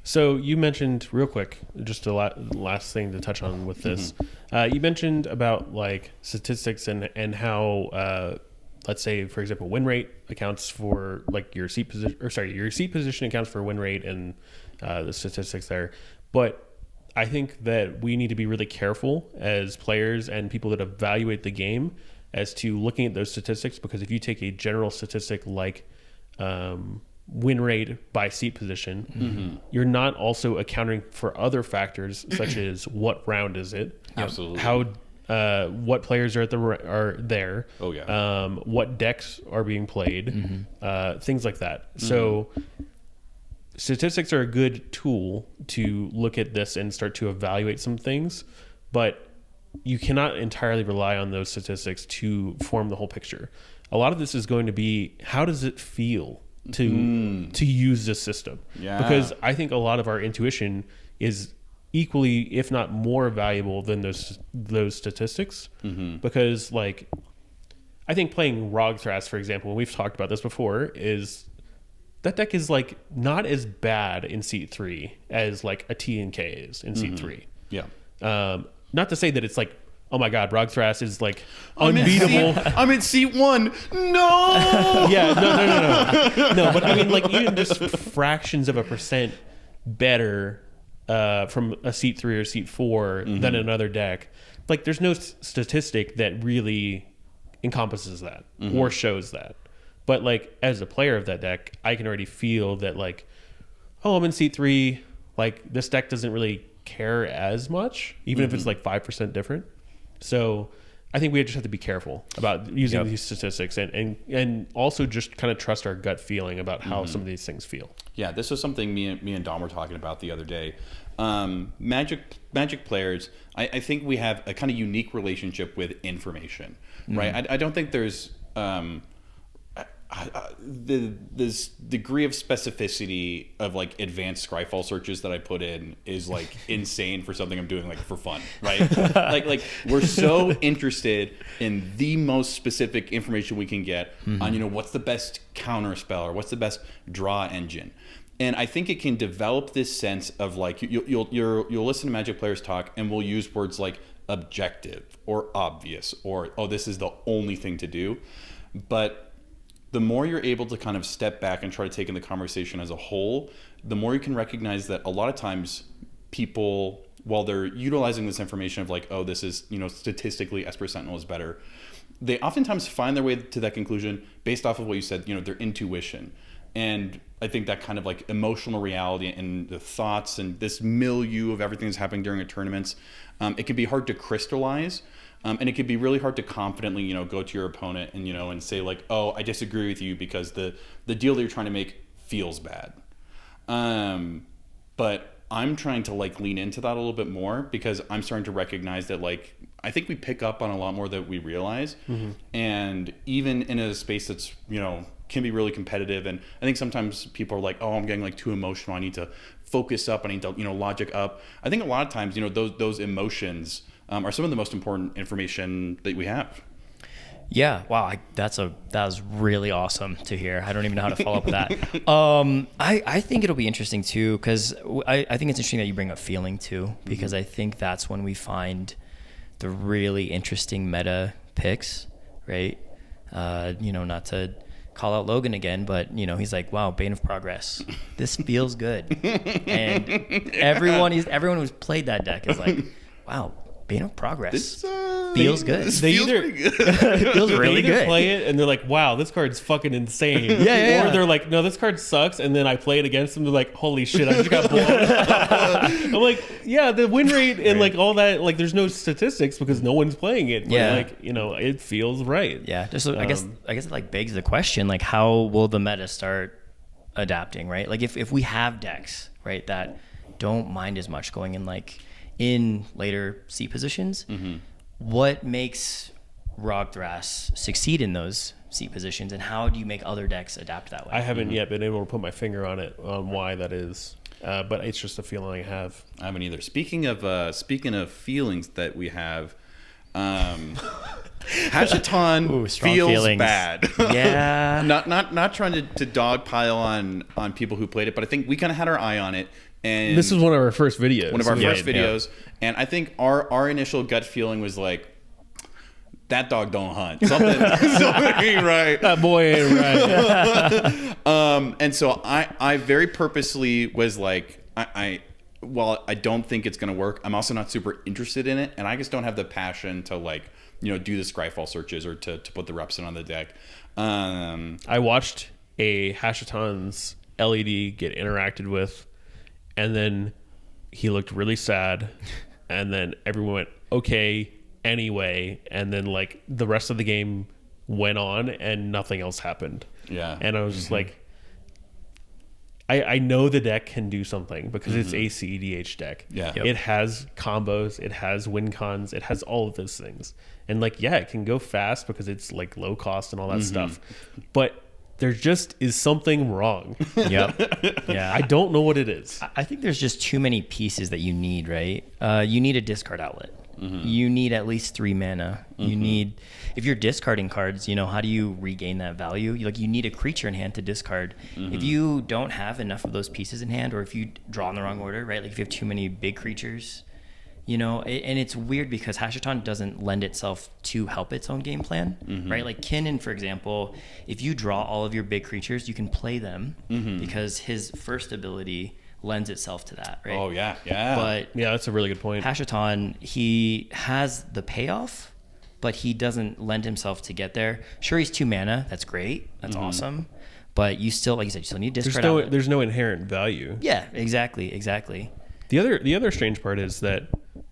So you mentioned real quick, just a last thing to touch on with this. You mentioned about like statistics and how, let's say, for example, win rate accounts for like your seat position, your seat position accounts for win rate and the statistics there. But I think that we need to be really careful as players and people that evaluate the game as to looking at those statistics, because if you take a general statistic like win rate by seat position, you're not also accounting for other factors such as what round is it, absolutely, how what players are there, oh yeah, what decks are being played, things like that. So statistics are a good tool to look at this and start to evaluate some things, but you cannot entirely rely on those statistics to form the whole picture. A lot of this is going to be, how does it feel to use this system? Yeah. Because I think a lot of our intuition is equally, if not more valuable than those statistics. Because like, I think playing Rogthras, for example, and we've talked about this before, is that deck is like not as bad in seat 3 as like a T and K is in seat 3. Yeah. Not to say that it's like, oh my God, Rogthras is like unbeatable. I'm in seat 1. No. Yeah, no. But I mean, like even just fractions of a percent better from a seat 3 or seat 4 than another deck. Like there's no statistic that really encompasses that or shows that. But like as a player of that deck, I can already feel that like, oh, I'm in seat 3. Like this deck doesn't really care as much, even if it's like 5% different. So I think we just have to be careful about using these statistics and also just kind of trust our gut feeling about how some of these things feel. Yeah, this was something me and Dom were talking about the other day. Magic players, I think we have a kind of unique relationship with information, right? I don't think there's this degree of specificity of like advanced Scryfall searches that I put in is like insane for something I'm doing like for fun, right? like we're so interested in the most specific information we can get on what's the best counter spell or what's the best draw engine. And I think it can develop this sense of like you'll listen to Magic players talk and we'll use words like objective or obvious or this is the only thing to do. But the more you're able to kind of step back and try to take in the conversation as a whole, the more you can recognize that a lot of times people, while they're utilizing this information of like, this is, statistically Esper Sentinel is better, they oftentimes find their way to that conclusion based off of what you said, their intuition. And I think that kind of like emotional reality and the thoughts and this milieu of everything that's happening during a tournament, it can be hard to crystallize. And it could be really hard to confidently, go to your opponent and, and say like, oh, I disagree with you because the deal that you're trying to make feels bad. But I'm trying to like lean into that a little bit more because I'm starting to recognize that like, I think we pick up on a lot more than we realize. And even in a space that's, can be really competitive. And I think sometimes people are like, oh, I'm getting like too emotional. I need to focus up. I need to, logic up. I think a lot of times, those emotions are some of the most important information that we have. Yeah, wow, that was really awesome to hear. I don't even know how to follow up with that. I think it'll be interesting too, because I think it's interesting that you bring up feeling too, because I think that's when we find the really interesting meta picks, right? Not to call out Logan again, but he's like, wow, Bane of Progress, this feels good. And everyone who's played that deck is like, wow, Progress. This feels good. This They feels either- pretty good. It feels really they either good. play it and they're like, wow, this card's fucking insane. Yeah. Or they're like, no, this card sucks. And then I play it against them. They're like, holy shit, I just got blown up. I'm like, yeah, the win rate and like all that, like there's no statistics because no one's playing it. But Yeah. like, it feels right. Yeah, just I guess it like begs the question, like how will the meta start adapting, right? Like if we have decks, right, that don't mind as much going in like in later C positions, what makes Rogthras succeed in those C positions, and how do you make other decks adapt that way? I haven't yet been able to put my finger on it, on why that is. But it's just a feeling I have. I haven't either. Speaking of feelings that we have, Hashaton strong feels feelings. bad. Yeah. not trying to dogpile on people who played it, but I think we kind of had our eye on it. And This is one of our first videos. one of our first Yeah. videos, and I think our initial gut feeling was like, that dog don't hunt. Something ain't right. That boy ain't right. And so I very purposely was like, while I don't think it's going to work, I'm also not super interested in it, and I just don't have the passion to like, do the Scryfall searches or to put the reps in on the deck. I watched a Hashaton's LED get interacted with, and then he looked really sad, and then everyone went, okay, anyway, and then like the rest of the game went on and nothing else happened. Yeah. And I was just like, I know the deck can do something because it's a cEDH deck. Yeah. Yep. It has combos, it has win cons, it has all of those things. And like, yeah, it can go fast because it's like low cost and all that stuff. But there just is something wrong. Yep. Yeah. I don't know what it is. I think there's just too many pieces that you need, right? You need a discard outlet. You need at least 3 mana. You need, if you're discarding cards, how do you regain that value? You need a creature in hand to discard. If you don't have enough of those pieces in hand, or if you draw in the wrong order, right? Like if you have too many big creatures, and it's weird because Hashaton doesn't lend itself to help its own game plan, right? Like Kinnan, for example, if you draw all of your big creatures, you can play them because his first ability lends itself to that, right? Oh yeah. But Yeah, that's a really good point. Hashaton, he has the payoff, but he doesn't lend himself to get there. Sure, he's 2 mana. That's great. That's awesome. But you still, like you said, you still need discard outlet. There's no inherent value. Yeah, exactly. The other strange part is that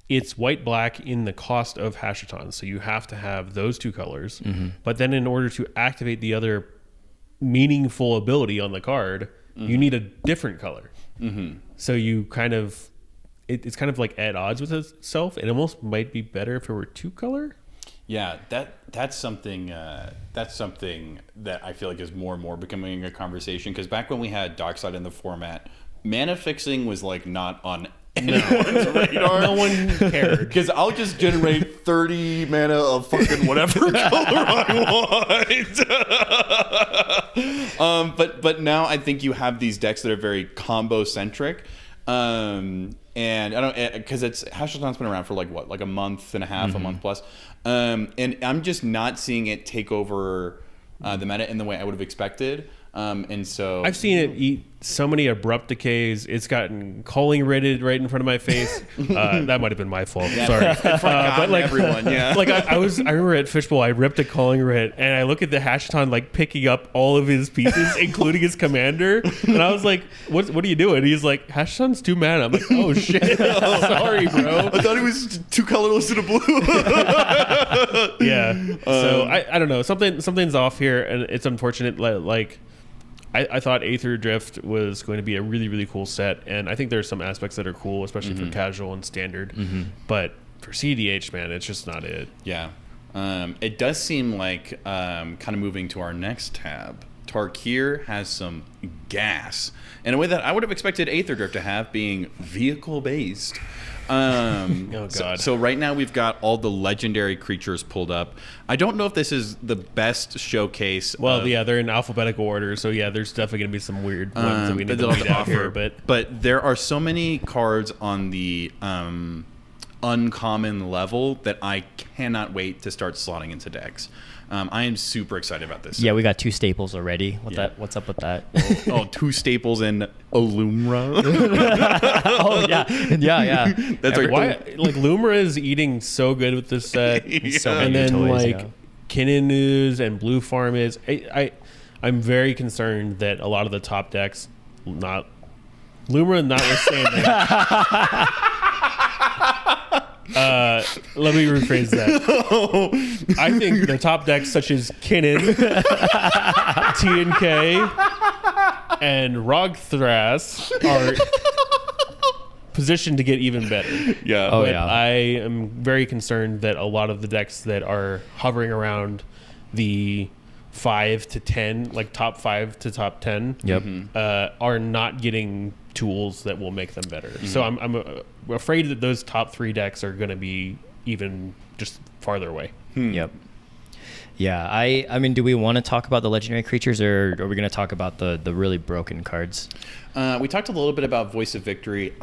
it's white black in the cost of Hashaton, so you have to have those 2 colors. But then in order to activate the other meaningful ability on the card, you need a different color. So you kind of, it's kind of like at odds with itself. It almost might be better if it were 2 color. Yeah, that's something that I feel like is more and more becoming a conversation, because back when we had Darkside in the format, mana fixing was like not on anyone's radar. No one cared. Because I'll just generate 30 mana of fucking whatever color I want. But now I think you have these decks that are very combo centric. And I don't, because Hashaton's been around for like a month and a half, a month plus. And I'm just not seeing it take over the meta in the way I would have expected. And so I've seen it eat so many abrupt decays. It's gotten calling rated right in front of my face. That might have been my fault. Sorry. but like everyone, yeah. Like I remember at Fishbowl, I ripped a calling writ and I look at the Hashaton like picking up all of his pieces, including his commander. And I was like, what are you doing? He's like, Hashaton's 2 mana. I'm like, oh shit. Sorry, bro. I thought he was 2 colorless and a blue. Yeah. So I don't know. Something's off here, and it's unfortunate. Like I thought Aether Drift was going to be a really, really cool set, and I think there's some aspects that are cool, especially for casual and standard. But for cEDH, man, it's just not it. Yeah. It does seem like kind of moving to our next tab. Tarkir has some gas in a way that I would have expected Aether Drift to have, being vehicle based. Oh god. So right now we've got all the legendary creatures pulled up. I don't know if this is the best showcase. Well, yeah, they're in alphabetical order, so yeah, there's definitely gonna be some weird ones that we need to they'll read out here. But there are so many cards on the uncommon level that I cannot wait to start slotting into decks. I am super excited about this. Yeah, we got 2 staples already. Yeah. What's up with that? Oh, 2 staples and Illumra. Oh yeah. That's right. Why, like Lumra is eating so good with this set, So and many then toys, like yeah. Kinnan News and Blue Farm is. I'm very concerned that a lot of the top decks, not Lumra notwithstanding. Let me rephrase that. I think the top decks such as Kinnan, TNK, and Rogthras are positioned to get even better. Yeah. Oh, But yeah. I am very concerned that a lot of the decks that are hovering around the 5 to 10, like top 5 to top 10, Yep. are not getting tools that will make them better. So I'm afraid that those top 3 decks are going to be even just farther away. Yep. Yeah, I mean, do we want to talk about the legendary creatures, or are we going to talk about the really broken cards? We talked a little bit about Voice of Victory.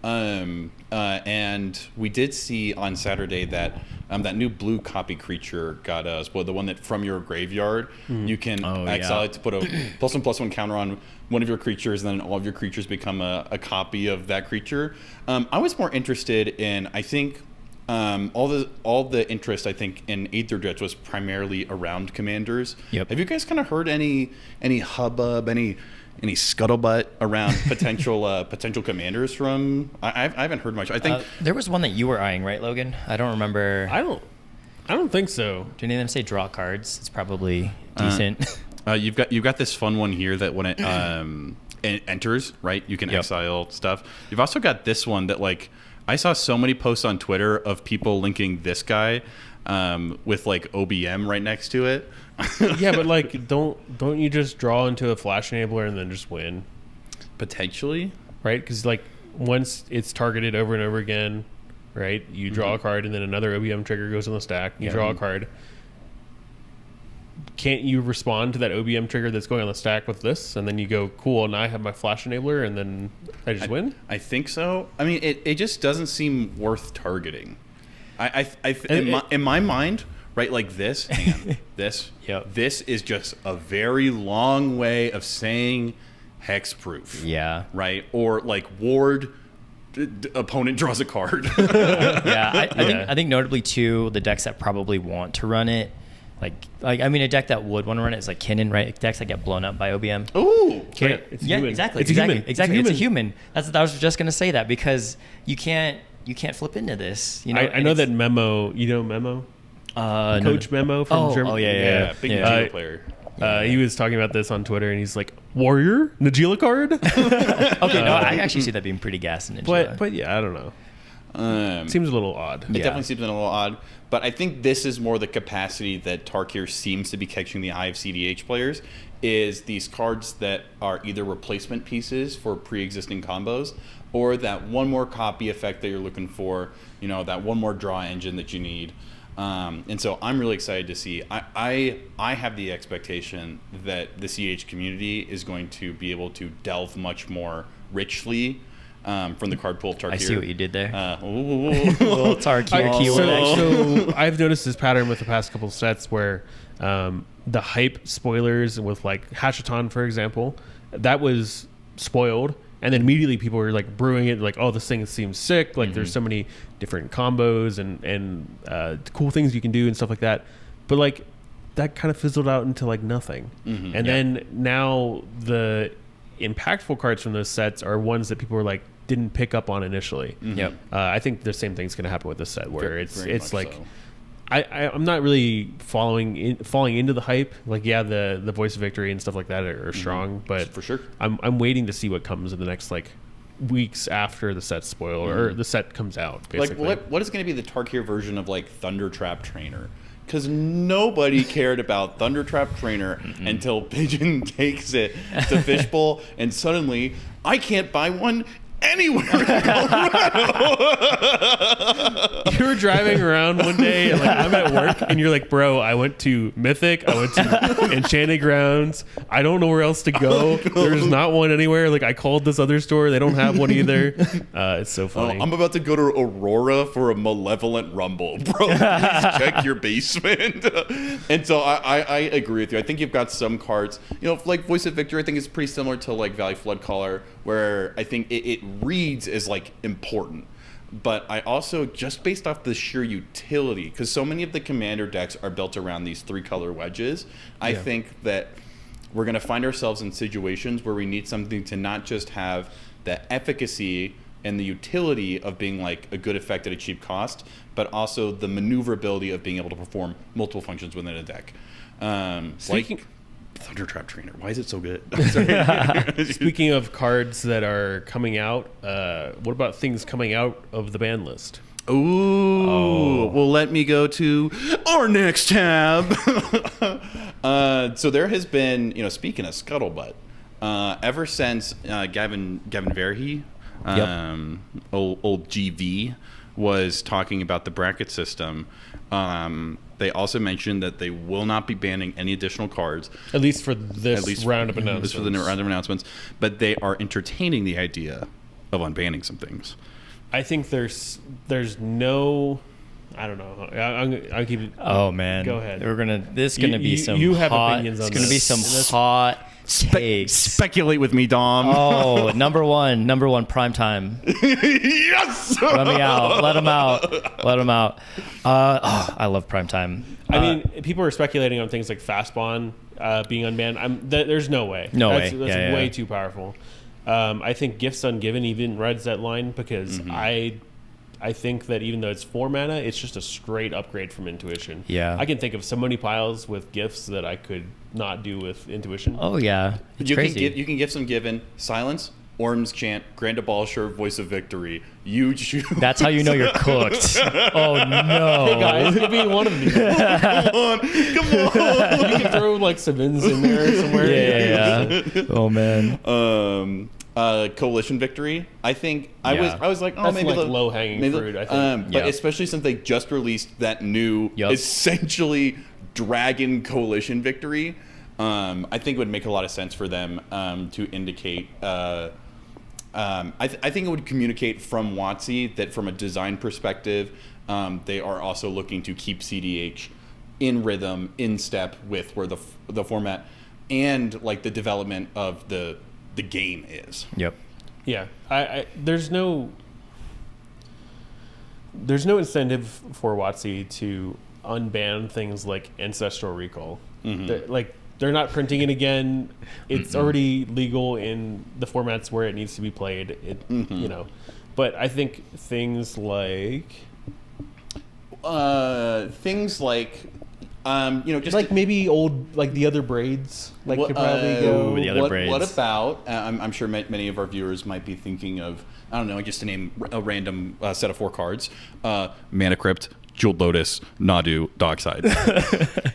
And we did see on Saturday that that new blue copy creature got us. Well, the one that from your graveyard you can exile it to put a +1/+1 counter on one of your creatures, and then all of your creatures become a copy of that creature. I was more interested in, I think, all the interest I think in Aether Jets was primarily around commanders. Yep. Have you guys kind of heard any hubbub, any scuttlebutt around potential commanders from? I haven't heard much. I think There was one that you were eyeing, right, Logan? I don't remember. I don't think so. Do any of them say draw cards? It's probably decent. you've got this fun one here that when it enters, right, you can exile stuff. You've also got this one that, like, I saw so many posts on Twitter of people linking this guy with like OBM right next to it. Yeah, but like, don't you just draw into a flash enabler and then just win, Potentially. right? Because like once it's targeted over and over again, right? You draw a card and then another OBM trigger goes on the stack. You draw a card. Can't you respond to that OBM trigger that's going on the stack with this, and then you go, cool, now I have my flash enabler, and then I just win? I think so. I mean, it just doesn't seem worth targeting. In my mind, right, like this, hang on, this, this is just a very long way of saying hexproof. Yeah. Right? Or like ward, opponent draws a card. I think notably too, the decks that probably want to run it, like I mean, a deck that would want to run it is like Kinnan, right? Decks that get blown up by OBM. Ooh. Can't. It's Yeah, human. exactly. It's a human. It's a human. I was just gonna say that, because you can't flip into this. You know, I know that Memo. You know Memo, Coach Memo from Germany. Oh yeah. Big Najila player. He was talking about this on Twitter, and he's like, "Warrior Najila card." Okay, no, I actually see that being pretty gas in Ninja. but yeah, I don't know. Seems a little odd. It definitely seems a little odd, but I think this is more the capacity that Tarkir seems to be catching the eye of CEDH players, is these cards that are either replacement pieces for pre-existing combos, or that one more copy effect that you're looking for, you know, that one more draw engine that you need. And so I'm really excited to see. I have the expectation that the CEDH community is going to be able to delve much more richly from the card pool of Tarkir. I see what you did there. Little Tarkir keyword. So I've noticed this pattern with the past couple of sets where the hype spoilers with like Hashaton, for example, that was spoiled, and then immediately people were like brewing it like, oh, this thing seems sick, like there's so many different combos and cool things you can do and stuff like that, but like that kind of fizzled out into like nothing. And then now the impactful cards from those sets are ones that people were like didn't pick up on initially. I think the same thing's going to happen with this set, where it's like so. I'm not really falling into the hype. Like, yeah, the Voice of Victory and stuff like that are strong, but for sure, I'm waiting to see what comes in the next like weeks after the set's spoiled or the set comes out. Basically. Like, what is going to be the Tarkir version of like Thunder Trap Trainer? Because nobody cared about Thunder Trap Trainer until Pigeon takes it to Fishbowl, and suddenly I can't buy one anywhere. You were driving around one day, and like I'm at work, and you're like, bro, I went to Mythic, I went to Enchanted Grounds. I don't know where else to go. There's not one anywhere. Like I called this other store, they don't have one either. It's so funny. I'm about to go to Aurora for a malevolent rumble, bro. Please check your basement. And so I agree with you. I think you've got some cards, like Voice of Victory. I think is pretty similar to like Valley Flood Caller, where I think it reads as like important. But I also, just based off the sheer utility, because so many of the commander decks are built around these 3-color wedges, I think that we're going to find ourselves in situations where we need something to not just have the efficacy and the utility of being like a good effect at a cheap cost, but also the maneuverability of being able to perform multiple functions within a deck. Like Thundertrap Trainer. Why is it so good? Speaking of cards that are coming out, what about things coming out of the ban list? Ooh. Well, let me go to our next tab. So there has been, speaking of scuttlebutt, ever since Gavin Verhey, old GV, was talking about the bracket system, they also mentioned that they will not be banning any additional cards. At least for this round of announcements. At least for the round of announcements. But they are entertaining the idea of unbanning some things. I think there's no... I don't know. I'll keep it... Oh, man. Go ahead. This is going to be some You have hot... opinions on It's going to be this. some hot takes. Speculate with me, Dom. Oh, number one, prime time. Yes! Let me out. Let him out. I love prime time. I mean, people are speculating on things like Fastbond being unbanned. There's no way. That's way too powerful. I think Gifts Ungiven even rides that line because I think that even though it's 4 mana, it's just a straight upgrade from Intuition. Yeah. I can think of so many piles with gifts that I could not do with Intuition. Oh, yeah. It's crazy. You can Gifts Ungiven, Silence, Orm's Chant, Grand Abolishur, Voice of Victory. You choose. That's how you know you're cooked. Oh, no. Hey, guys, give me one of these. Come on. You can throw, like, Savins in there somewhere. Yeah. Oh, man. Coalition Victory. I think I was like, oh, that's maybe like low hanging fruit. I think, but especially since they just released that new, essentially Dragon Coalition Victory, I think it would make a lot of sense for them to indicate. I think it would communicate from WotC that from a design perspective, they are also looking to keep cEDH in rhythm, in step with where the format and like the development of the game is. Yep. Yeah. There's no incentive for WotC to unban things like Ancestral Recall. They're not printing it again. It's already legal in the formats where it needs to be played. But I think things like just like maybe old, like the other braids, like could probably go. The other braids. What about? I'm sure many of our viewers might be thinking of, I don't know, just to name a random set of 4 cards: Mana Crypt, Jeweled Lotus, Nadu, Dockside.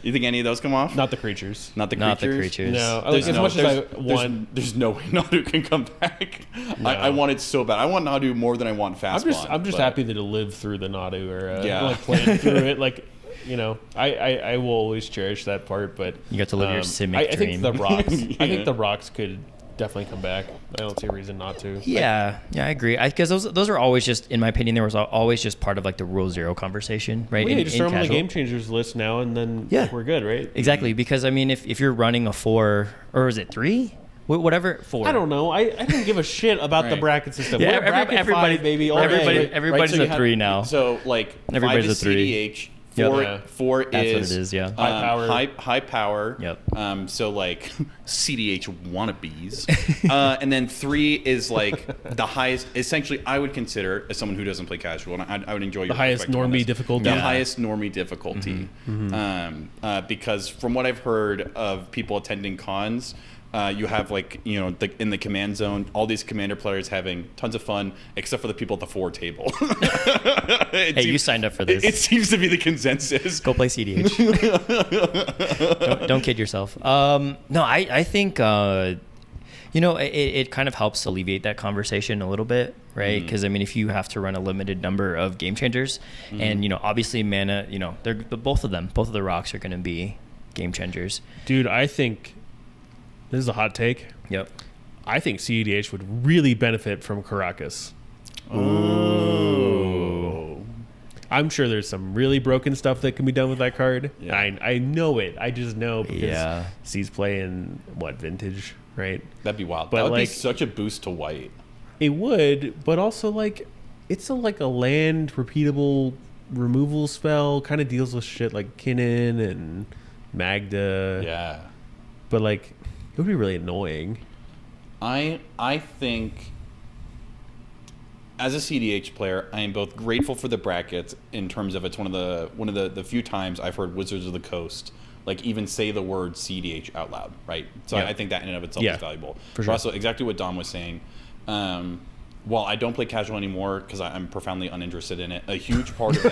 You think any of those come off? Not the creatures. Not the creatures. No, as much as I want. There's no way Nadu can come back. No. I want it so bad. I want Nadu more than I want Fastbond. I'm just happy that it lived through the Nadu era. Like playing through it, like. I will always cherish that part, but you got to live your Simic I think dream. the rocks. I think the rocks could definitely come back. I don't see a reason not to. Yeah, I agree. Because those are always just, in my opinion, there was always just part of like the Rule Zero conversation, right? Well, just throw them on the Game Changers list now, and then we're good, right? Exactly. Because I mean, if you're running a 4, or is it 3? Whatever, 4. I don't know. I don't give a shit about the bracket system. Yeah, everybody, baby. Everybody's a 3 now. So like everybody's 5 is a 3. cEDH. 4 is that's what it is. Yeah, high power. High power. Yep. So like cEDH wannabes, and then 3 is like the highest. Essentially, I would consider as someone who doesn't play casual, and I would enjoy the highest normie difficulty. The highest normie difficulty, because from what I've heard of people attending cons. You have like in the command zone, all these commander players having tons of fun, except for the people at the 4 table. You signed up for this. It seems to be the consensus. Go play cEDH. don't kid yourself. No, I think It kind of helps alleviate that conversation a little bit, right? Because I mean, if you have to run a limited number of game changers, and obviously mana, they're both of the rocks are going to be game changers. Dude, I think this is a hot take. Yep. I think cEDH would really benefit from Caracas. Oh. I'm sure there's some really broken stuff that can be done with that card. Yeah. I know it. I just know because Yeah. C's playing vintage, right? That'd be wild. But, That would be like- such a boost to white. It would, but also like it's a land repeatable removal spell. Kind of deals with shit like Kinnan and Magda. Yeah. But like it would be really annoying. I think as a cEDH player, I am both grateful for the brackets in terms of it's one of the few times I've heard Wizards of the Coast like even say the word cEDH out loud, right? So Yeah. I think that in and of itself Yeah, is valuable. for sure. But also exactly what Dom was saying. While I don't play casual anymore because I'm profoundly uninterested in it, a huge part of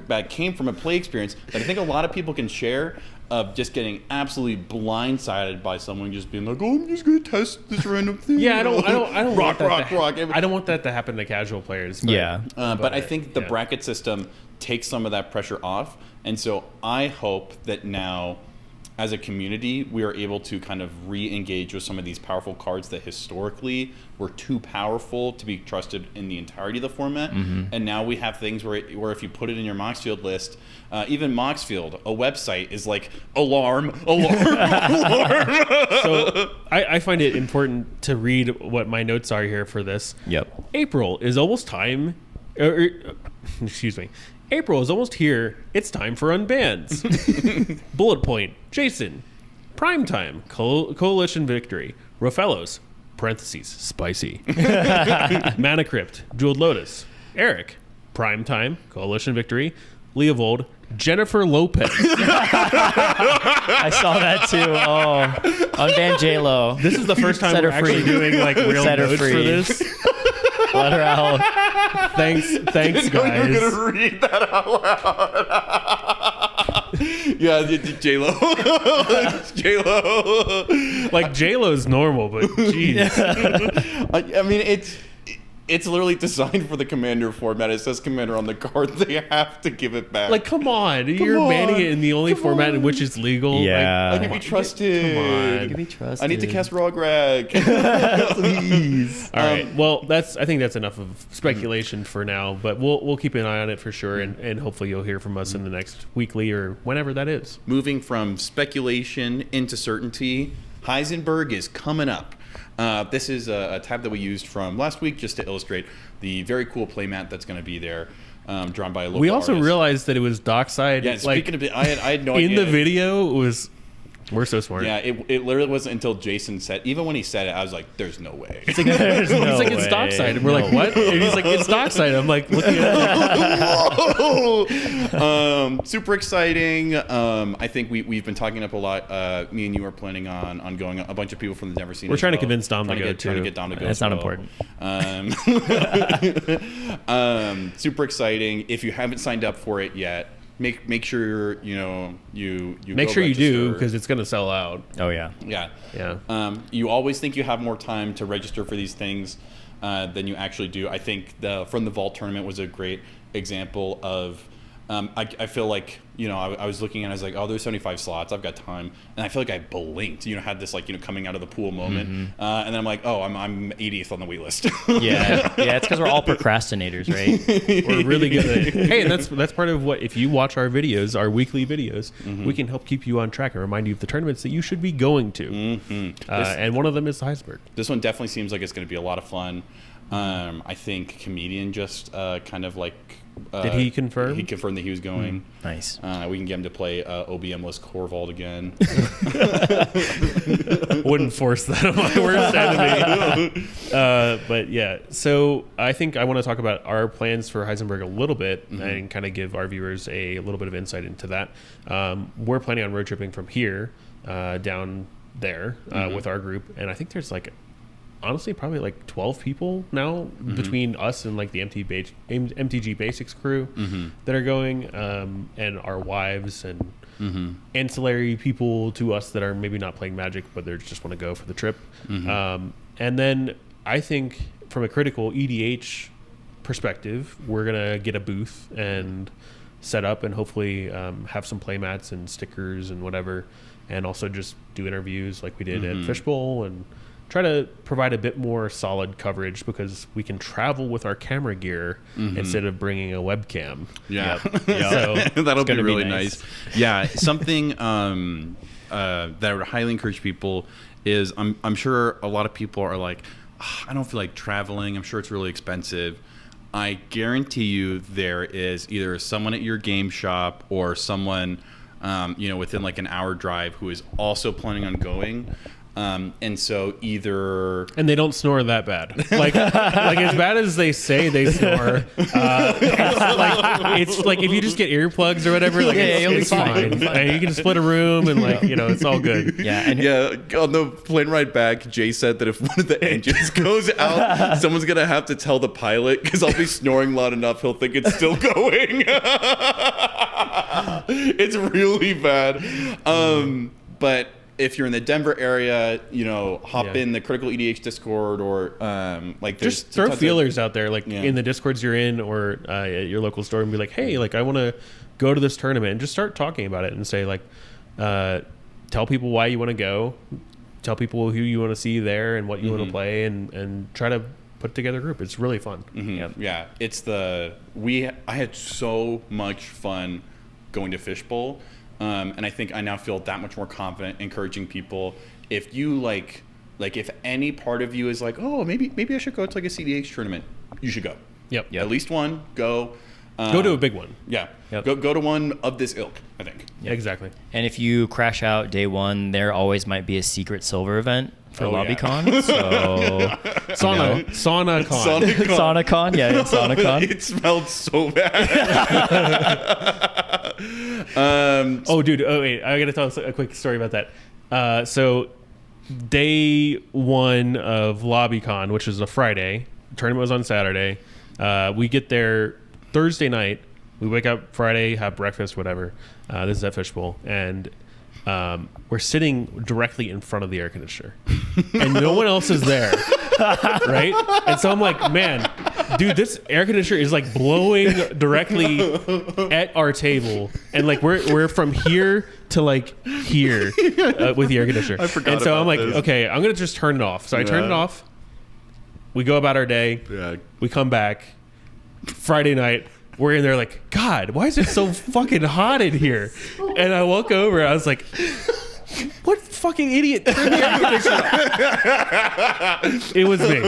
that came from a play experience that I think a lot of people can share of just getting absolutely blindsided by someone just being like, "Oh, I'm just going to test this random thing." Yeah, I don't rock, want that rock. I don't want that to happen to casual players. But, Yeah. But I think the yeah. bracket system takes some of that pressure off, and so I hope that now, as a community, we are able to kind of re-engage with some of these powerful cards that historically were too powerful to be trusted in the entirety of the format. And now we have things where if you put it in your Moxfield list, even Moxfield, a website, is like alarm. So I find it important to read what my notes are here for this. Yep. April is almost time. Excuse me. April is almost here. It's time for unbans. Bullet point. Jason. Primetime. Coalition victory. Rofellos. Parentheses. Spicy. Mana Crypt. Jeweled Lotus. Eric. Primetime. Coalition victory. Leovold. Jennifer Lopez. I saw that too. Oh, unban J-Lo. This is the first time Set we're her actually free. doing like real Set her notes for free. this. Let her out. Thanks, You're guys. gonna read that out loud. Yeah, J-Lo. J-Lo. Like J-Lo's normal, but jeez. I mean, it's literally designed for the Commander format. It says Commander on the card. They have to give it back. Like, come on. You're banning it in the only format in which it's legal. Yeah. I can be trusted. Come on. Can be trusted. I need to cast Rograg. Please. All right. Well, I think that's enough of speculation for now, but we'll keep an eye on it for sure, and hopefully you'll hear from us in the next weekly or whenever that is. Moving from speculation into certainty, Heisenberg is coming up. This is a tab that we used from last week just to illustrate the very cool playmat that's going to be there, drawn by a local We also artist. realized that it was dockside. Yeah, like, speaking of, I had no in idea. the video, it was. We're so smart. Yeah, it literally wasn't until Jason said. Even when he said it, I was like, "There's no way." He's like, it's dockside. And we're like, what? And he's like, it's dockside. I'm like, looking at it. Super exciting. I think we've been talking up a lot. Me and you are planning on going. A bunch of people from the Denver scene. We're as trying to well. convince Dom to go, Trying to too. get Dom to go. That's as not well. important. Super exciting. If you haven't signed up for it yet, make sure you Make go sure you do, register. because it's going to sell out. Oh yeah. Yeah. Yeah. You always think you have more time to register for these things than you actually do. I think From the Vault tournament was a great example of. I feel like I was looking and I was like, oh, there's 75 slots. I've got time, and I feel like I blinked. Had this coming out of the pool moment, and then I'm like, oh, I'm 80th on the wait list. Yeah. It's because we're all procrastinators, right? We're really good at it. Hey, and that's part of what, if you watch our videos, our weekly videos, we can help keep you on track and remind you of the tournaments that you should be going to. And one of them is the Heisenberg. This one definitely seems like it's going to be a lot of fun. I think Comedian just kind of like. Did he confirm? He confirmed that he was going. Nice. We can get him to play OBM-less Corvold again. Wouldn't force that on my worst enemy. But yeah, so I think I want to talk about our plans for Heisenberg a little bit and kind of give our viewers a little bit of insight into that. We're planning on road tripping from here down there with our group, and I think there's honestly probably 12 people now between us and the MTG Basics crew that are going, and our wives and ancillary people to us that are maybe not playing Magic, but they just want to go for the trip. And then I think from a critical EDH perspective, we're gonna get a booth and set up, and hopefully have some play mats and stickers and whatever, and also just do interviews like we did at Fishbowl, and try to provide a bit more solid coverage, because we can travel with our camera gear instead of bringing a webcam. Yeah. So that'll be really nice. Yeah, something that I would highly encourage people is, I'm sure a lot of people are like, I don't feel like traveling. I'm sure it's really expensive. I guarantee you there is either someone at your game shop or someone, within like an hour drive who is also planning on going. And so either... And they don't snore that bad. Like as bad as they say they snore, it's like if you just get earplugs or whatever, like it's fine. And you can split a room and it's all good. Yeah. On the plane ride back, Jay said that if one of the engines goes out, someone's going to have to tell the pilot, because I'll be snoring loud enough, he'll think it's still going. It's really bad. But if you're in the Denver area, hop in the Critical EDH Discord, or just throw feelers out there, in the Discords you're in, or at your local store, and be like, hey, I want to go to this tournament, and just start talking about it, and say tell people why you want to go, tell people who you want to see there and what you want to play, and try to put together a group. It's really fun. Yeah, I had so much fun going to Fishbowl. And I think I now feel that much more confident encouraging people. If you if any part of you is like, oh, maybe I should go to a cEDH tournament, you should go. Yep. At least one. Go. Go to a big one. Yeah. Yep. Go to one of this ilk, I think. Yep. Exactly. And if you crash out day one, there always might be a secret silver event for LobbyCon. Yeah. So SaunaCon. SaunaCon. Yeah, SaunaCon. It smelled so bad. Wait, I gotta tell a quick story about that. So day one of LobbyCon, which is a Friday, the tournament was on Saturday. We get there Thursday night. We wake up Friday, have breakfast, whatever. This is at Fishbowl, and we're sitting directly in front of the air conditioner, and no one else is there, right? And so I'm like, man, dude, this air conditioner is blowing directly at our table, and we're from here to here with the air conditioner. I forgot. And so I'm like, this. okay, I'm gonna just turn it off. So I turn it off. We go about our day. Yeah. We come back Friday night. We're in there God, why is it so fucking hot in here? And I walk over. I was like, what fucking idiot turned the air conditioner off? It was me.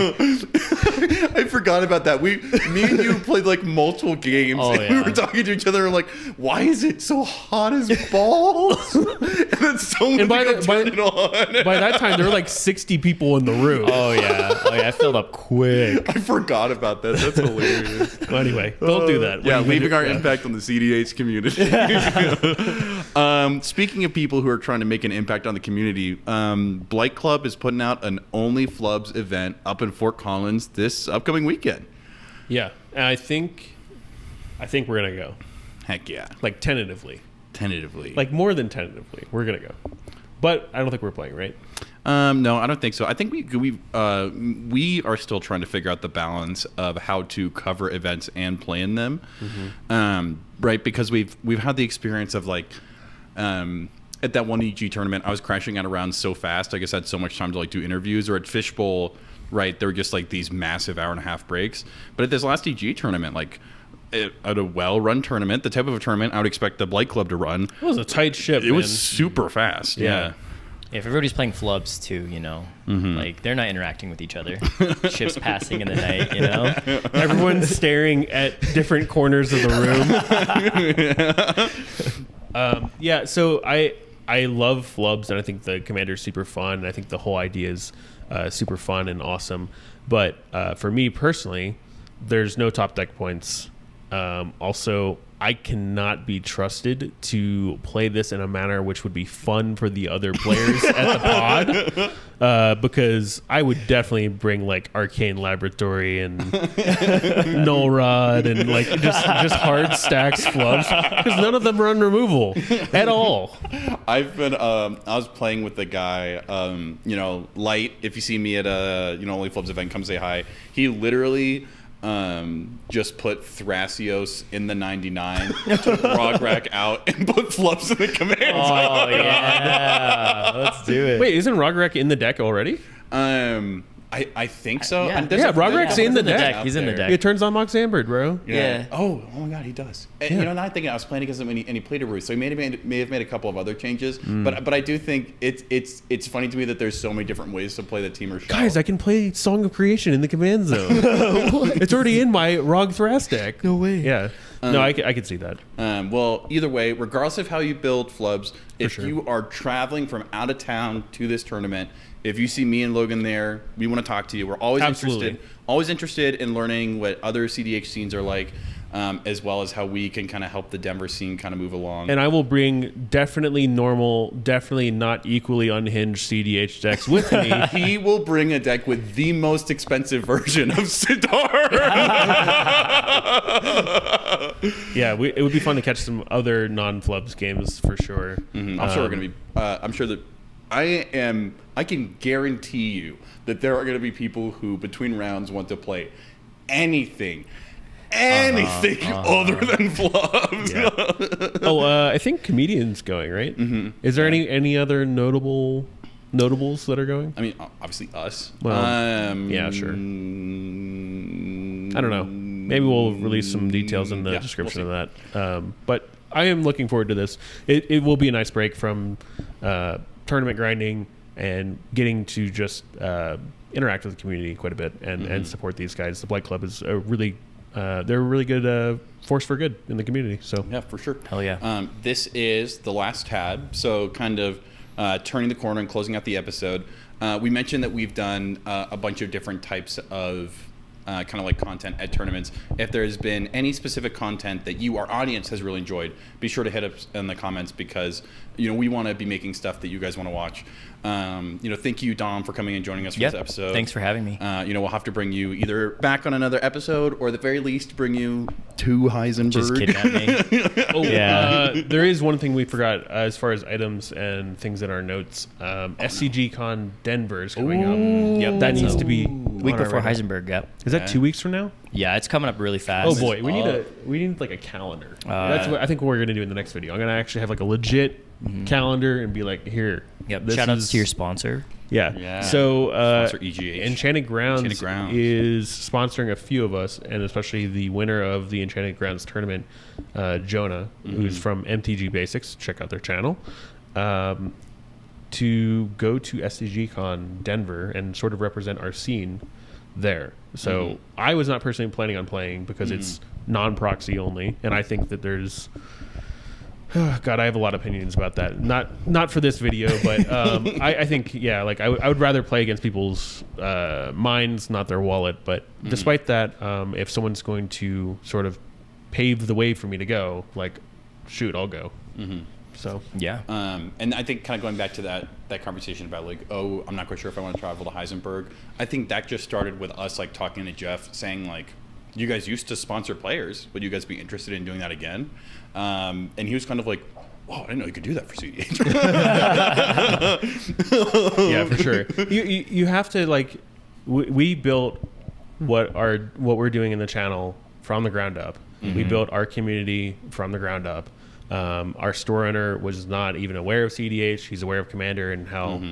I forgot about that. Me and you played multiple games, and we were talking to each other like, why is it so hot as balls? And then someone turned it on. By that time, there were 60 people in the room. Oh yeah, I filled up quick. I forgot about that. That's hilarious. Well, anyway, don't do that. Yeah, leaving our impact on the cEDH community. Speaking of people who are trying to make an impact on the community, Blight Club is putting out an Only Flubs event up in Fort Collins this upcoming weekend. Yeah, and I think we're gonna go. Heck yeah. Tentatively. More than tentatively, we're gonna go. But I don't think we're playing, right? No, I don't think so. I think we are still trying to figure out the balance of how to cover events and play in them, right? Because we've had the experience of at that one EG tournament, I was crashing out of rounds so fast. I guess I had so much time to do interviews. Or at Fishbowl, right, there were just these massive hour-and-a-half breaks. But at this last EG tournament, at a well-run tournament, the type of a tournament I would expect the Blight Club to run. It was a tight ship. It was super fast. Yeah. If everybody's playing flubs too, they're not interacting with each other. Ships passing in the night, Everyone's staring at different corners of the room. So I love flubs, and I think the commander's super fun, and I think the whole idea is super fun and awesome. But for me personally, there's no top deck points. Also, I cannot be trusted to play this in a manner which would be fun for the other players at the pod, because I would definitely bring like Arcane Laboratory and Null Rod and like just hard stacks flubs, because none of them run removal at all. I've been I was playing with the guy, Light. If you see me at a Only Flubs event, come say hi. He literally just put Thrasios in the 99, took Rograk out, and put Flubs in the command zone. Oh yeah, let's do it. Wait, isn't Rograk in the deck already? I think so. Yeah. There's Yeah, a couple Rograk's in the deck. He's in the deck. It turns on Mox Ambered, bro. Yeah. Oh my God, he does. And, now I'm thinking I was playing against him and he played a Roost, so he may have made a couple of other changes. But I do think it's funny to me that there's so many different ways to play the Teamer Shell. Guys, I can play Song of Creation in the command zone. It's already in my Rog Thras deck. No way. Yeah. No, I could see that. Well, either way, regardless of how you build Flubs, if sure. you are traveling from out of town to this tournament, if you see me and Logan there, we want to talk to you. We're always interested in learning what other CDH scenes are like, as well as how we can kind of help the Denver scene kind of move along. And I will bring definitely normal, definitely not equally unhinged CDH decks with me. He will bring a deck with the most expensive version of Sidar. Yeah, it would be fun to catch some other non-Flubs games for sure. I'm sure we're going to be. I'm sure that I can guarantee you that there are going to be people who between rounds want to play anything other than Flubs. Yeah. I think Comedian's going, right? Mm-hmm. Is there any other notables that are going? I mean, obviously us. Well, yeah, sure. I don't know. Maybe we'll release some details in the description of that. But I am looking forward to this. It will be a nice break from tournament grinding and getting to just interact with the community quite a bit and support these guys. The Blight Club is they're a really good force for good in the community. So yeah, for sure. Hell yeah. This is the last tab, so kind of turning the corner and closing out the episode. We mentioned that we've done a bunch of different types of kind of like content at tournaments. If there's been any specific content that our audience has really enjoyed, be sure to hit us in the comments, because we want to be making stuff that you guys want to watch. Thank you, Dom, for coming and joining us for this episode. Thanks for having me. We'll have to bring you either back on another episode, or at the very least bring you to Heisenberg. Just kidnap me. There is one thing we forgot as far as items and things in our notes. SCG Con Denver is coming up. Yep, that needs to be week before Heisenberg. Yep. Is that 2 weeks from now? Yeah, it's coming up really fast. Oh boy, we need like a calendar. That's what I think we're gonna do in the next video. I'm gonna actually have like a legit calendar and be like, here. Yep. Shout outs to your sponsor. Yeah. So Sponsor EGH. Enchanted Grounds is sponsoring a few of us, and especially the winner of the Enchanted Grounds tournament, Jonah, who's from MTG Basics. Check out their channel. To go to SCG Con Denver and sort of represent our scene there. So I was not personally planning on playing because it's non-proxy only, and I think that there's God, I have a lot of opinions about that. Not for this video, but I think, I would rather play against people's minds, not their wallet. But despite that, if someone's going to sort of pave the way for me to go, shoot, I'll go. So yeah. And I think kind of going back to that conversation about I'm not quite sure if I want to travel to Heisenberg. I think that just started with us talking to Jeff, saying you guys used to sponsor players. Would you guys be interested in doing that again? And he was kind of like, "Oh, I didn't know you could do that for CEDH." Yeah, for sure. You have to we built what we're doing in the channel from the ground up. We built our community from the ground up. Our store owner was not even aware of cEDH. He's aware of Commander and how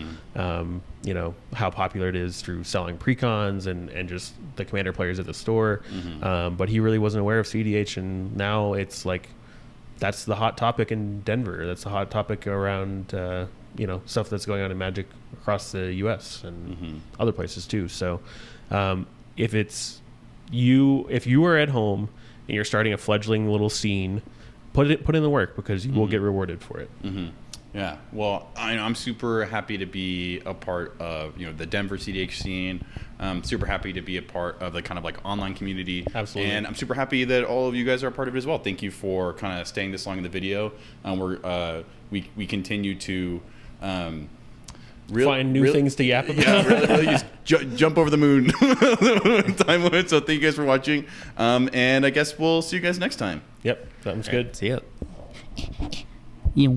how popular it is through selling precons and just the Commander players at the store. But he really wasn't aware of cEDH, and now it's that's the hot topic in Denver. That's the hot topic around stuff that's going on in Magic across the U.S. and other places too. So if you are at home and you're starting a fledgling little scene, put in the work, because you will get rewarded for it. Yeah, well, I'm super happy to be a part of the Denver CEDH scene. I'm super happy to be a part of the kind of like online community. Absolutely. And I'm super happy that all of you guys are a part of it as well. Thank you for kind of staying this long in the video. We continue to find new things to yap about. Yeah, really just jump over the moon time limit. So thank you guys for watching. And I guess we'll see you guys next time. Yep, sounds good. See ya.